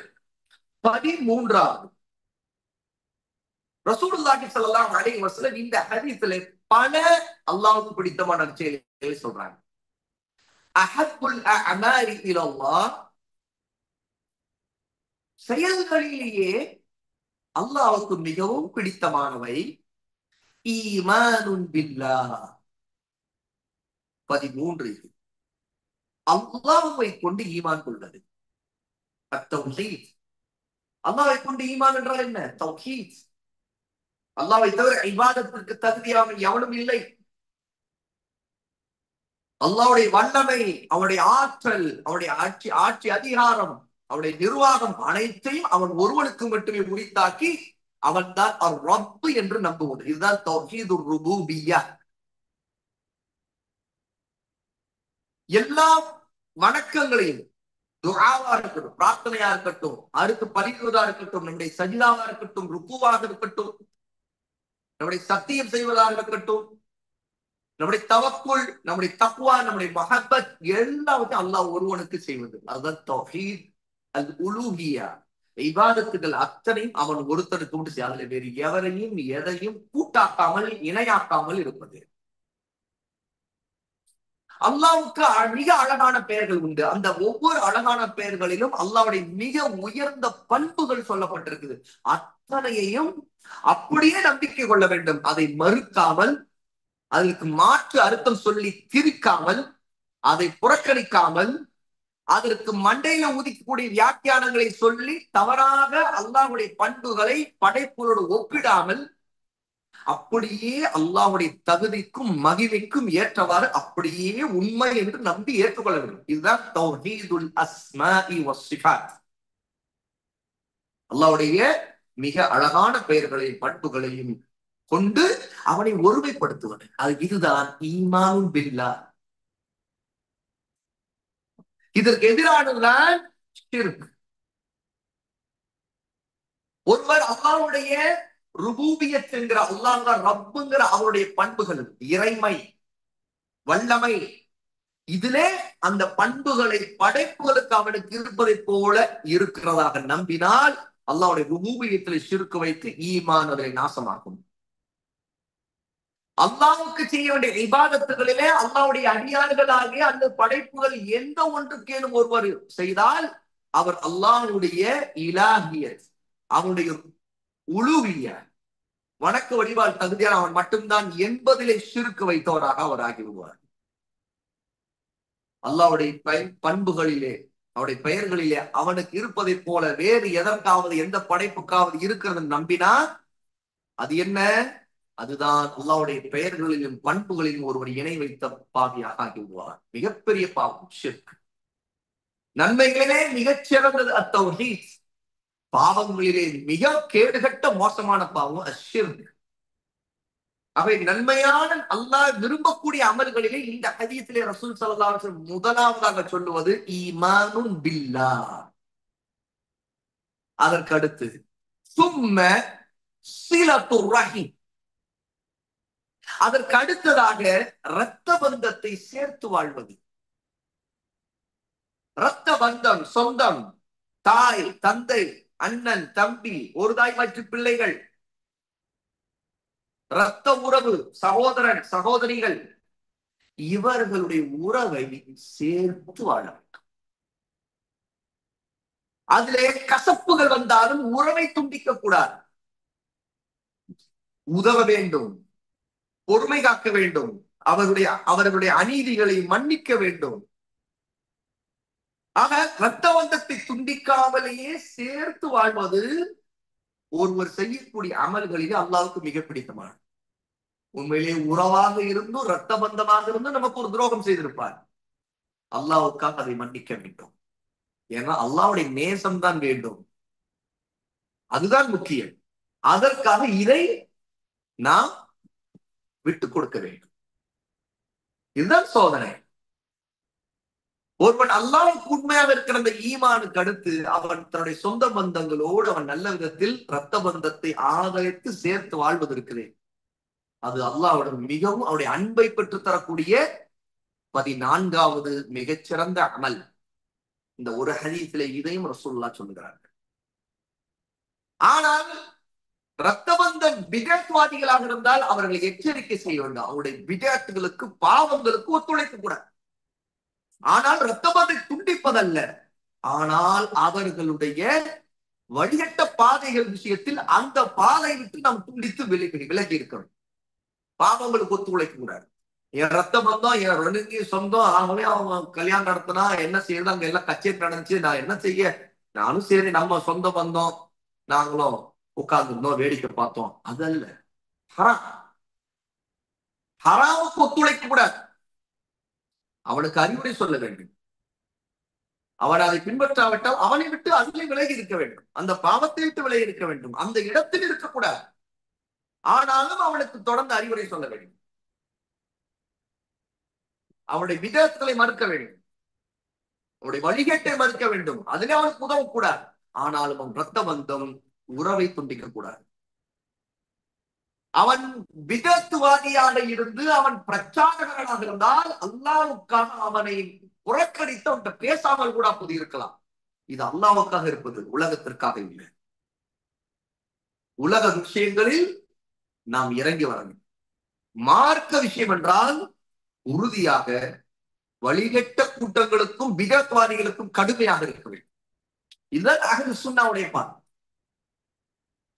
13வது ரசூலுல்லாஹி ஸல்லல்லாஹு அலைஹி வஸல்லம் இந்த ஹதீஸிலே பல அல்லாஹ்வுக்கு பிடித்தமான செயல்களை சொல்றாங்க. அஹப்புல் அஅமாலி இலல்லாஹ், செயல்களிலேயே அல்லாஹ்வுக்கு மிகவும் பிடித்தமானவை ஈமானுன் பில்லாஹ். 13 அல்லாஹ்வை கொண்டு ஈமான் கொள்வது. அத்தௌஹீத். அல்லாஹ்வை கொண்டு ஈமான் என்றால் என்ன? தௌஹீத். அல்லாஹ்வை தவிர இபாதத்திற்கு தகுதியாக எவனும் இல்லை. அல்லாஹ்வுடைய வல்லமை, அவனுடைய ஆற்றல், அவனுடைய ஆட்சி அதிகாரம், அவனுடைய நிர்வாகம் அனைத்தையும் அவன் ஒருவனுக்கு மட்டுமே உரித்தாக்கி அவன் தான் அர்-ரப் என்று நம்புவது. இதுதான் தௌஹீதுர் ருபூபிய்யா. எல்லா வணக்கங்களையும், துஆவா இருக்கட்டும், பிரார்த்தனையா இருக்கட்டும், அடுத்து பரிந்துவதா இருக்கட்டும், நம்முடைய சஜிதாவா இருக்கட்டும், ருக்குவாக இருக்கட்டும், நம்முடைய சத்தியம் செய்வதாக இருக்கட்டும், நம்முடைய தவக்குல், நம்முடைய தக்வா, நம்முடைய மஹப்பத் எல்லாவற்றையும் அல்லாஹ் ஒருவனுக்கு செய்வது. அதுதான் தௌஹீத் அல் உலூஹியா. இபாதத்துகள் அத்தனையும் அவன் ஒருத்தனுக்கு உண்டு செய்ய, அதுல வேறு எவரையும் எதையும் கூட்டாக்காமல் இணையாக்காமல் இருப்பது. அல்லாஹ்வுக்கு மிக அழகான பெயர்கள் உண்டு. அந்த ஒவ்வொரு அழகான பெயர்களிலும் அல்லாஹ்வுடைய மிக உயர்ந்த பண்புகள் சொல்லப்பட்டிருக்குது. அத்தனையையும் அப்படியே நம்பிக்கை கொள்ள வேண்டும். அதை மறுக்காமல், அதற்கு மாற்று அர்த்தம் சொல்லி திரிக்காமல், அதை புறக்கணிக்காமல், அதற்கு மண்டையில ஊதிக்கக்கூடிய வியாக்கியானங்களை சொல்லி தவறாக அல்லாஹ்வுடைய பண்புகளை படைப்புகளோடு ஒப்பிடாமல், அப்படியே அல்லாஹ்வுடைய தகுதிக்கும் மகிமைக்கும் ஏற்றவாறு அப்படியே உண்மை என்று நம்பி ஏற்றுக்கொள்ள வேண்டும். இதுதான் தௌஹீதுல் அஸ்மாஇ வஸ்ஸிஃபாத். அல்லாஹ்வுடைய மிக அழகான பெயர்களையும் பண்புகளையும் கொண்டு அவனை ஒருமைப்படுத்துவது. இதுதான் ஈமானுன் பில்லாஹ். இதற்கு எதிரானதுதான் ஷிர்க். ஒருவர் அல்லாஹ்வுடைய ருபூபியத் என்கிற அல்லாஹ் ரப்புங்கிற அவருடைய பண்புகள், இறைமை, வல்லமை, இதிலே அந்த பண்புகளை படைப்புகளுக்கு அவனுக்கு இருப்பதை போல இருக்கிறதாக நம்பினால் அல்லாஹ்வுடைய ருபூபியத்தில் ஷிர்க் வைத்து ஈமான் அதை நாசமாக்கும். அல்லாஹ்வுக்கு செய்ய வேண்டிய இபாதத்துகளிலே அல்லாஹ்வுடைய அடியார்களாகிய அந்த படைப்புகள் எந்த ஒன்றுக்கேனும் ஒருவர் செய்தால் அவர் அல்லாஹ்வுடைய இலாஹியத், அவனுடைய உலுவிய வணக்க வழிபாடு தகுதியான அவன் மட்டும்தான் என்பதிலே ஷிர்க் வைத்தவராக அவர் ஆகிவிடுவார். அல்லாஹ்வுடைய பண்புகளிலே, அவருடைய பெயர்களிலே அவனுக்கு இருப்பதை போல வேறு எதற்காவது எந்த படைப்புக்காவது இருக்கிறது நம்பினா அது என்ன? அதுதான் அல்லாஹ்வுடைய பெயர்களிலும் பண்புகளிலும் ஒருவர் இணை வைத்த பாவியாக ஆகிவிடுவார். மிகப்பெரிய பாவம் ஷிர்க். நன்மைகளிலே மிகச் சிறந்தது அத்தௌஹீத். பாவங்களிலே மிக கேடுகட்ட மோசமான பாவம் அஷ்ஷிர்க். அவை நன்மையான அல்லாஹ் விரும்பக்கூடிய அமல்களிலே இந்த ஹதீஸிலே ரசூல் ஸல்லல்லாஹு அலைஹி வஸல்லம் முதலாவதாக சொல்லுவது ஈமானுன் பில்லாஹ். அதற்கு அடுத்து சும்ம சிலத்துர் ரஹீம். அதற்கு அடுத்ததாக இரத்த பந்தத்தை சேர்த்து வாழ்வது. இரத்த பந்தம், சொந்தம், தாய், தந்தை, அண்ணன், தம்பி, ஒரு தாய் மற்றும் பிள்ளைகள், இரத்த உறவு, சகோதரன், சகோதரிகள், இவர்களுடைய உறவை சேர்த்து வாழ வேண்டும். அதிலே கசப்புகள் வந்தாலும் உறவை துண்டிக்க கூடாது. உதவ வேண்டும், பொறுமை காக்க வேண்டும், அவர்களுடைய அநீதிகளை மன்னிக்க வேண்டும். ஆக இரத்த பந்தத்தை துண்டிக்காமலேயே சேர்த்து வாழ்வது ஒருவர் செய்யக்கூடிய அமல்களிலே அல்லாஹ்வுக்கு மிக பிடித்தமானது. உண்மையிலே உறவாக இருந்தும் இரத்த பந்தமாக இருந்தும் நமக்கு ஒரு துரோகம் செய்திருப்பார். அல்லாஹ்வுக்காக அதை மன்னிக்க வேண்டும். ஏன்னா அல்லாஹ்வுடைய நேசம் தான் வேண்டும், அதுதான் முக்கியம். அதற்காக இதை நாம் விட்டுக் கொடுக்க வேண்டும். இதுதான் சோதனை. ஒருவன் அல்லாஹ்வுக்கு உண்மையாக இருக்கிற அந்த ஈமானுக்கு அடுத்து அவன் தன்னுடைய சொந்த பந்தங்களோடு அவன் நல்ல விதத்தில் இரத்த பந்தத்தை ஆதரித்து சேர்த்து வாழ்வது இருக்கிறேன். அது அல்லாஹ்வுடன் மிகவும் அவருடைய அன்பை பெற்று தரக்கூடிய 14வது மிகச்சிறந்த அமல். இந்த ஒரு ஹதீஸிலே இதையும் ரசூலுல்லாஹ் சொல்லுகிறார்கள். ஆனால் இரத்தபந்தம் பிதஅத்வாதிகளாக இருந்தால் அவர்களை எச்சரிக்கை செய்ய வேண்டும். அவருடைய பிதஅத்துகளுக்கு பாவங்களுக்கு ஒத்துழைக்க கூடாது. ஆனால் இரத்தபந்தை துண்டிப்பதல்ல, ஆனால் அவர்களுடைய வழிகட்ட பாதைகள் விஷயத்தில் அந்த பாதை விட்டு நாம் துண்டித்து விலகி இருக்கணும். பாவங்களுக்கு ஒத்துழைக்க கூடாது. என் ரத்த பந்தம் என் ரெண்டு சொந்தம், ஆகவே அவன் கல்யாணம் நடத்தினா என்ன செய்யறது, அங்க எல்லாம் கச்சேரி நடந்துச்சு, நான் என்ன செய்ய, நானும் சரி நம்ம சொந்த பந்தம் நாங்களும் உட்கார்ந்துருந்தோம் வேடிக்கை பார்த்தோம், அதல்ல. ஹராம். ஹராமுக்கு ஒத்துழைக்க கூடாது. அவனுக்கு அறிவுரை சொல்ல வேண்டும். அவன் அதை பின்பற்றாவிட்டால் அவனை விட்டு அதிலே விலகி இருக்க வேண்டும். அந்த பாவத்தை விட்டு விலகி இருக்க வேண்டும். அந்த இடத்தில் இருக்கக்கூடாது. ஆனாலும் அவனுக்கு தொடர்ந்து அறிவுரை சொல்ல வேண்டும். அவனுடைய விதங்களை மறுக்க வேண்டும். அவனுடைய வழிகேட்டை மறுக்க வேண்டும். அதிலே அவனுக்கு உதவக்கூடாது. ஆனாலும் அவன் இரத்த பந்தம் உறவை துண்டிக்க கூடாது. அவன் விதத்துவாதியாக இருந்து அவன் பிரச்சாரகனாக இருந்தால் அல்லாஹ்வுக்காக அவனை புறக்கணித்து அவன்கிட்ட பேசாமல் கூட அப்போது இருக்கலாம். இது அல்லாஹ்வுக்காக இருப்பது, உலகத்திற்காக இல்லை. உலக விஷயங்களில் நாம் இறங்கி வரணும். மார்க்க விஷயம் என்றால் உறுதியாக வழிகட்ட கூட்டங்களுக்கும் விதத்வாதிகளுக்கும் கடுமையாக இருக்க வேண்டும். இதுதான் அஹ்லு சுன்னாவுடைய பார்வை.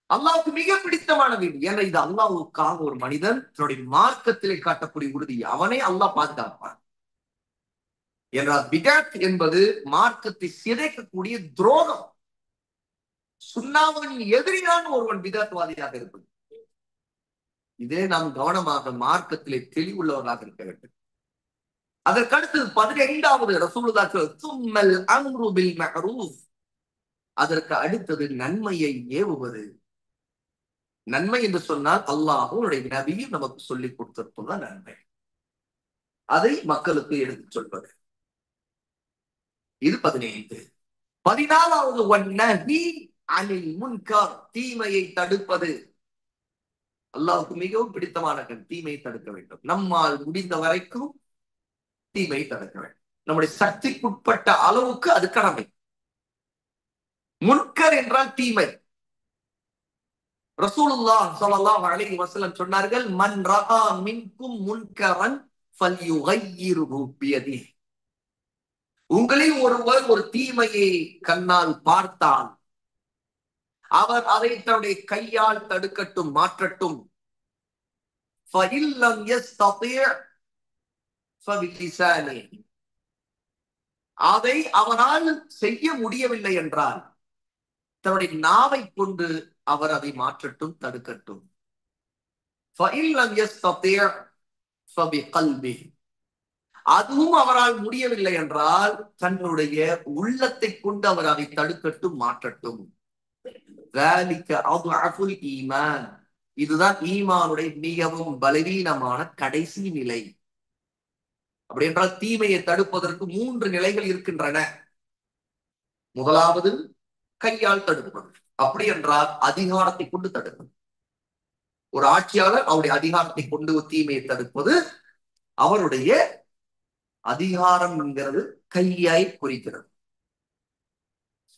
அல்லாஹ்வுக்கு மிக பிடித்தமானது. ஏன்னா இது அல்லாஹ்வுக்காக ஒரு மனிதன் தன்னுடைய மார்க்கத்திலே காட்டக்கூடிய உறுதி, அவனை அல்லாஹ் பாதுகாப்பான். என்றால் பிதஅத் என்பது மார்க்கத்தை சிதைக்கக்கூடிய துரோகம். சுன்னாவின் எதிரிதான் ஒருவன் பிதஅத்வாதியாக இருப்பது. இதே நாம் கவனமாக மார்க்கத்திலே தெளிவுள்ளவர்களாக இருக்க வேண்டும். அதற்கடுத்து 15வது ரசூலுல்லாஹ் சும்மல் அம்ரு பில் மஅரூஃப், அதற்கு அடுத்தது நன்மையை ஏவுவது. நன்மை என்று சொன்னால் அல்லாஹ்வும் நபியும் நமக்கு சொல்லிக் கொடுத்திருப்பதுதான் நன்மை. அதை மக்களுக்கு எடுத்துச் சொல்வது. இது 15. 14வது வன்னஹி அனில் முன்கர், தீமையை தடுப்பது. அல்லாஹ்வுக்கு மிகவும் பிடித்தமான தீமையை தடுக்க வேண்டும். நம்மால் முடிந்த வரைக்கும் தீமையை தடுக்க வேண்டும். நம்முடைய சக்திக்குட்பட்ட அளவுக்கு அது கடமை. முன்கர் என்றால் தீமை. ரசூலுல்லாஹ் ஸல்லல்லாஹு அலைஹி வஸல்லம் சொன்னார்கள், மன் ரஆ மின்கும் முன்கரன் ஃபல்யுகையிர்ஹு பியதிஹி. உங்களில் ஒருவர் ஒரு தீமையை கண்ணால் பார்த்தால் அவர் அதை தன்னுடைய கையால் தடுக்கட்டும், மாற்றட்டும். ஃபஇல்லம் யஸ்ததி' ஃபபிலிசானிஹி, அதை அவரால் செய்ய முடியவில்லை என்றால் தன்னுடைய நாவை கொண்டு அவர் அதை மாற்றட்டும், தடுக்கட்டும். ஃபஇல்லம் யஸ்ததி' ஃபபிகல்பிஹி, அதுவும் அவரால் முடியவில்லை என்றால் தன்னுடைய உள்ளத்தை கொண்டு அவர் அதை தடுக்கட்டும், மாற்றட்டும். ஈமான், இதுதான் ஈமானுடைய மிகவும் பலவீனமான கடைசி நிலை. அப்படி என்றால் தீமையை தடுப்பதற்கு 3 நிலைகள் இருக்கின்றன. முதலாவது கையால் தடுப்பது. அப்படி என்றால் அதிகாரத்தை கொண்டு தடுப்பது. ஒரு ஆட்சியாளர் அவருடைய அதிகாரத்தை கொண்டு தீமையை தடுப்பது. அவருடைய அதிகாரம் என்கிறது கையை குறிக்கிறது.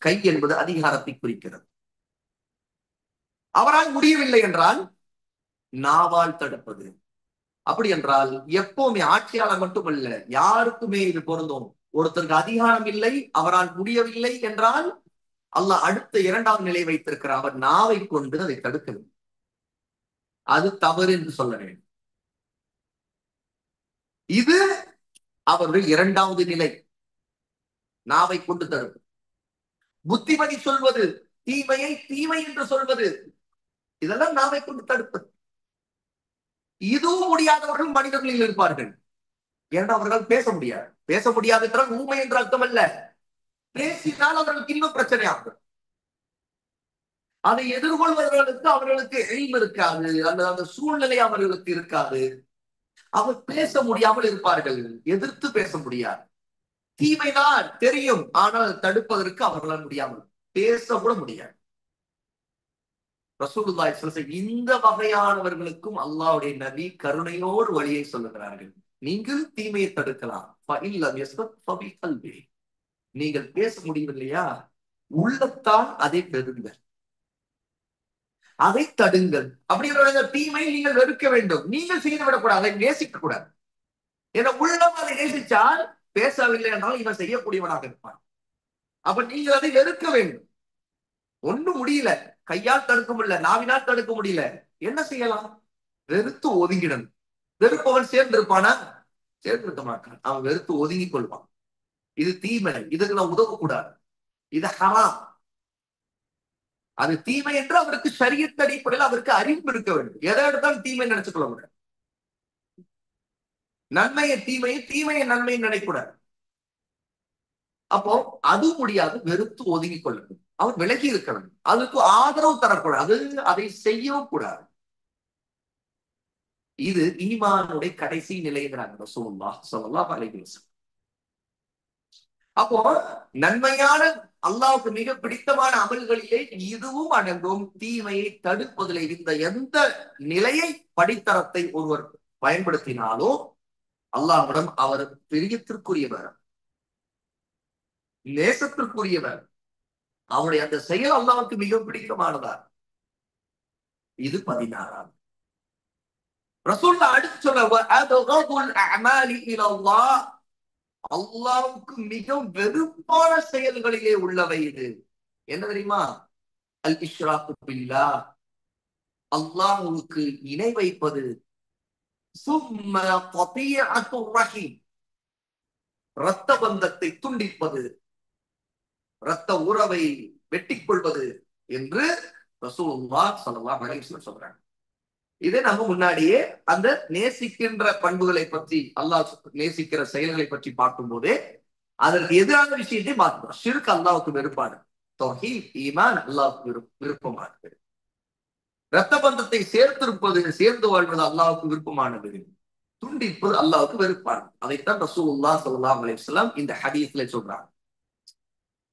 கை என்பது அதிகாரத்தை குறிக்கிறது. அவரால் முடியவில்லை என்றால் நாவால் தடுப்பது. அப்படி என்றால் எப்பவுமே ஆட்சியாளர் மட்டுமல்ல, யாருக்குமே இது பொருந்தும். ஒருத்தருக்கு அதிகாரம் இல்லை, அவரால் முடியவில்லை என்றால் அல்லாஹ் அடுத்த 2வது நிலை வைத்திருக்கிறார். அவர் நாவை கொண்டு அதை தடுக்க வேண்டும். அது தவறு என்று சொல்ல வேண்டும். இது அவர்கள் 2வது நிலை, நாவை கொண்டு தடுப்பு. புத்திமதி சொல்வது, தீமையை தீமை என்று சொல்வது, இதெல்லாம் நாவை கொண்டு தடுப்பது. இதுவும் முடியாதவர்கள் மனிதர்களில் இருப்பார்கள். ஏன்னா அவர்கள் பேச முடியாது. பேச முடியாது என்றால் ஊமை என்ற அர்த்தம் அல்ல. பேசினால் அவர்களுக்கு இன்னும் பிரச்சனையாகும். அதை எதிர்கொள்வதற்கு அவர்களுக்கு எய்ம் இருக்காது, அந்த சூழ்நிலை அவர்களுக்கு இருக்காது. அவர் பேச முடியாமல் இருப்பார்கள், எதிர்த்து பேச முடியாது. தீமைதான் தெரியும், ஆனால் தடுப்பதற்கு அவர்களால் முடியாமல், பேச கூட முடியாது. ரசூலுல்லாஹி ஸல்லல்லாஹு அலைஹி வஸல்லம் இந்த வகையானவர்களுக்கும் அல்லாஹ்வுடைய நபி கருணையோடு வழியை சொல்லுகிறார்கள். நீங்கள் தீமையை தடுக்கலாம். நீங்கள் பேச முடியவில்லையா, உள்ளத்தால் அதை பெறுங்கள், அதை தடுங்கள். அப்படிங்கிற தீமை நீங்கள் வெறுக்க வேண்டும், நீங்கள் செய்து விடக்கூடாது, அதை நேசிக்க கூடாது. ஏன்னா உள்ளம் அதை நேசிச்சால் பேசவில்லை என்றால் இவன் செய்யக்கூடியவனாக இருப்பான். அப்ப நீங்கள் அதை வெறுக்க வேண்டும். ஒண்ணும் முடியல, கையால் தடுக்க முடியல, நாவினால் தடுக்க முடியல, என்ன செய்யலாம்? வெறுத்து ஒதுங்கிடணும். வெறுப்பவன் சேர்ந்து இருப்பானா? சேர்ந்து இருக்க மாட்டான், அவன் வெறுத்து ஒதுங்கி கொள்வான். இது தீமை, இதுக்கு நான் உதவக்கூடாது, இது ஹராம். அது தீமை என்று அவருக்கு ஷரியத் அடிப்படையில் அவருக்கு அறிவு இருக்க வேண்டும். எதை எடுத்தாலும் தீமை நினைச்சு கொள்ள முடியாது. நன்மையை தீமையை, தீமையை நன்மையை நினைக்கூடாது. அப்போ அது முடியாது, வெறுத்து ஒதுங்கி கொள்ள வேண்டும். அவர் விலகி இருக்க வேண்டும், அதுக்கு ஆதரவு தரக்கூடாது, அதை செய்யவும் கூடாது. இது ஈமானுடைய கடைசி நிலைங்கிறாங்க ரசூலுல்லாஹி ஸல்லல்லாஹு அலைஹி வஸல்லம். அப்போ நன்மையான அல்லாஹ்வுக்கு மிக பிடித்தமான அமல்களிலே இதுவும் அடங்கும். தீமையை தடுப்பதில் இந்த எந்த நிலையை படித்தரத்தை ஒருவர் பயன்படுத்தினாலோ அல்லாஹ்விடம் அவர் பிரியத்திற்குரியவர், நேசத்திற்குரியவர், அவருடைய அந்த செயல் அல்லாஹ்வுக்கு மிக பிடித்தமானதா. இது 16. ரசூலுல்லாஹ் அடுத்து சொல்ல அல்லாஹ்வுக்கு மிக வெறுப்பான செயல்களிலே உள்ளவை இது என்ன தெரியுமா? அல் இஷ்ராக்கு பில்லாஹ், அல்லாஹ்வுக்கு இணை வைப்பது. சும்ம கதியஅத்து ரஹீம், இரத்த பந்தத்தை துண்டிப்பது, இரத்த உறவை வெட்டிக் கொள்வது என்று ரசூலுல்லாஹ் ஸல்லல்லாஹு அலைஹி வஸல்லம் சொல்றாங்க. இதை நம்ம முன்னாடியே அந்த நேசிக்கின்ற பண்புகளை பற்றி, அல்லாஹ் நேசிக்கிற செயல்களை பற்றி பார்க்கும் போதே அதற்கு எதிரான விஷயத்தை பார்க்கிறோம். ஷிர்க் அல்லாஹ்வுக்கு வெறுப்பானது, தௌஹீத் ஈமான் அல்லாஹ்வுக்கு விருப்பமானது, இரத்த பந்தத்தை சேர்ந்து வாழ்வது அல்லாஹ்வுக்கு விருப்பமானது, துண்டிப்பது அல்லாஹ்வுக்கு வெறுப்பானது. அதைத்தான் ரசூலுல்லாஹ் ஸல்லல்லாஹு அலைஹி வஸல்லம் இந்த ஹதீஸ்ல சொல்றாங்க.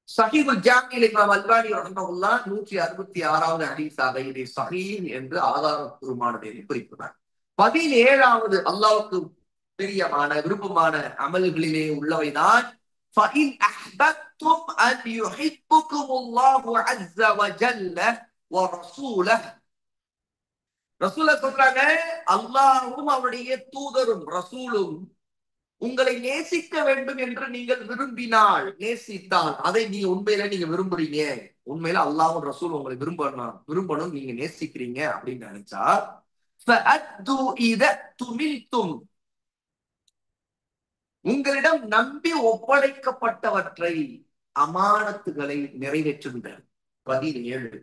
சஹீஹுல் ஜாமியில் இமாம் அல்பானி ரஹ்மத்துல்லாஹ் 166வது ஹதீஸாக இதை சஹீஹ் என்று ஆதாரபூர்வமானதை குறிப்பிட்டார். 17வது அல்லாஹ்வுக்கு பிரியமான விருப்பமான அமல்களிலே உள்ளவைதான் فَإِنْ أَحْبَبْتُمْ أَنْ يُحِبُّكُمُ اللَّهُ عَزَّ وَجَلَّ وَرَسُولُهُ. ரசூலுல்லாஹ் சொல்றாங்க, அல்லாஹ்வும் அவருடைய தூதரும் ரசூலும் உங்களை நேசிக்க வேண்டும் என்று நீங்கள் விரும்பினால், நேசித்தால், அதை நீங்க உண்மையில நீங்க விரும்புறீங்க, உண்மையில அல்லாஹ்வும் ரசூல் உங்களை விரும்பணும் நீங்க நேசிக்கிறீங்க அப்படின்னு நினைச்சா உங்களிடம் நம்பி ஒப்படைக்கப்பட்டவற்றை, அமானத்துகளை நிறைவேற்றுங்கள். 17.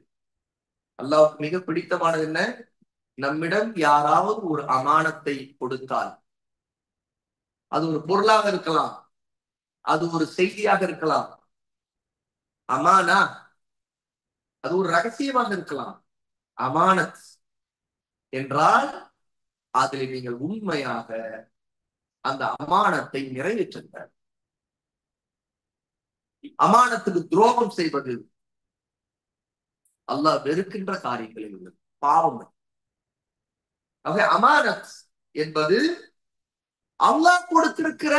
அல்லாஹ்வுக்கு மிக பிடித்தமானது என்ன? நம்மிடம் யாராவது ஒரு அமானத்தை கொடுத்தால், அது ஒரு பொருளாக இருக்கலாம், அது ஒரு செய்தியாக இருக்கலாம், அமானா அது ஒரு ரகசியமாக இருக்கலாம். அமானத் என்றால் அதில் நீங்கள் உண்மையாக அந்த அமானத்தை நிறைவேற்றுங்கள். அமானத்துக்கு துரோகம் செய்வது அல்லாஹ் வெறுக்கின்ற காரியங்களில் உள்ளது, பாவம். அமானத் என்பது அல்லாஹ் கொடுத்திருக்கிற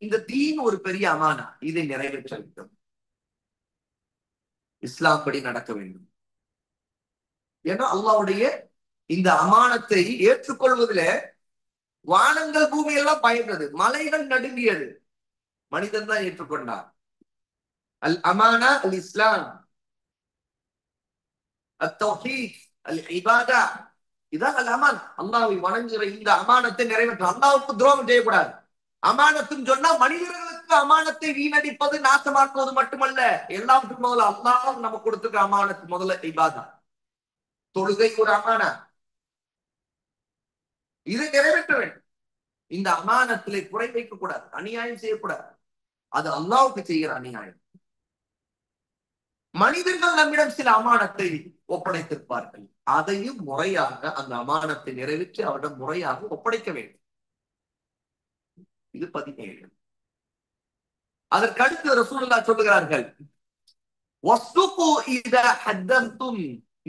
இந்த தீன் ஒரு பெரிய அமானா, இதை நிறைவேற்ற வேண்டும், இஸ்லாம் படி நடக்க வேண்டும். ஏன்னா அல்லாஹ்வுடைய இந்த அமானத்தை ஏற்றுக்கொள்வதில் வானங்கள் பூமி எல்லாம் பயந்தது, மலைகள் நடுங்கியது, மனிதன் தான் ஏற்றுக்கொண்டார். அல் அமானா அல் இஸ்லாம், அத் தௌஹீத், அல் இபாதா, இதான் அல் அமான். அல்லாஹ்வை வணங்குகிற இந்த அமானத்தை நிறைவேற்ற, அல்லாஹ்வுக்கு துரோகம் செய்யக்கூடாது. அமானத்துன்னு சொன்னா மனிதர்களுக்கு அமானத்தை வீணடிப்பது, நாசமாக்குவது மட்டுமல்ல, எல்லாத்துக்கும் முதல்ல அல்லாஹ் நம்ம கொடுத்துருக்க அமானத்து முதல்ல இபாதா. தொழுகை ஒரு அமானா, இதை நிறைவேற்ற வேண்டும். இந்த அமானத்திலே குறை வைக்க கூடாது, அநியாயம் செய்யக்கூடாது, அது அல்லாஹ்வுக்கு செய்கிற அநியாயம். மனிதர்கள் நம்மிடம் சில அமானத்தை ஒப்படைத்திருப்பார்கள், அதையும் முறையாக அந்த அமானத்தை நிறைவேற்றி அவரிடம் முறையாக ஒப்படைக்க வேண்டும். இது 17. அதற்கு அடுத்து ரசூலுல்லாஹ் சொல்லுகிறார்கள்,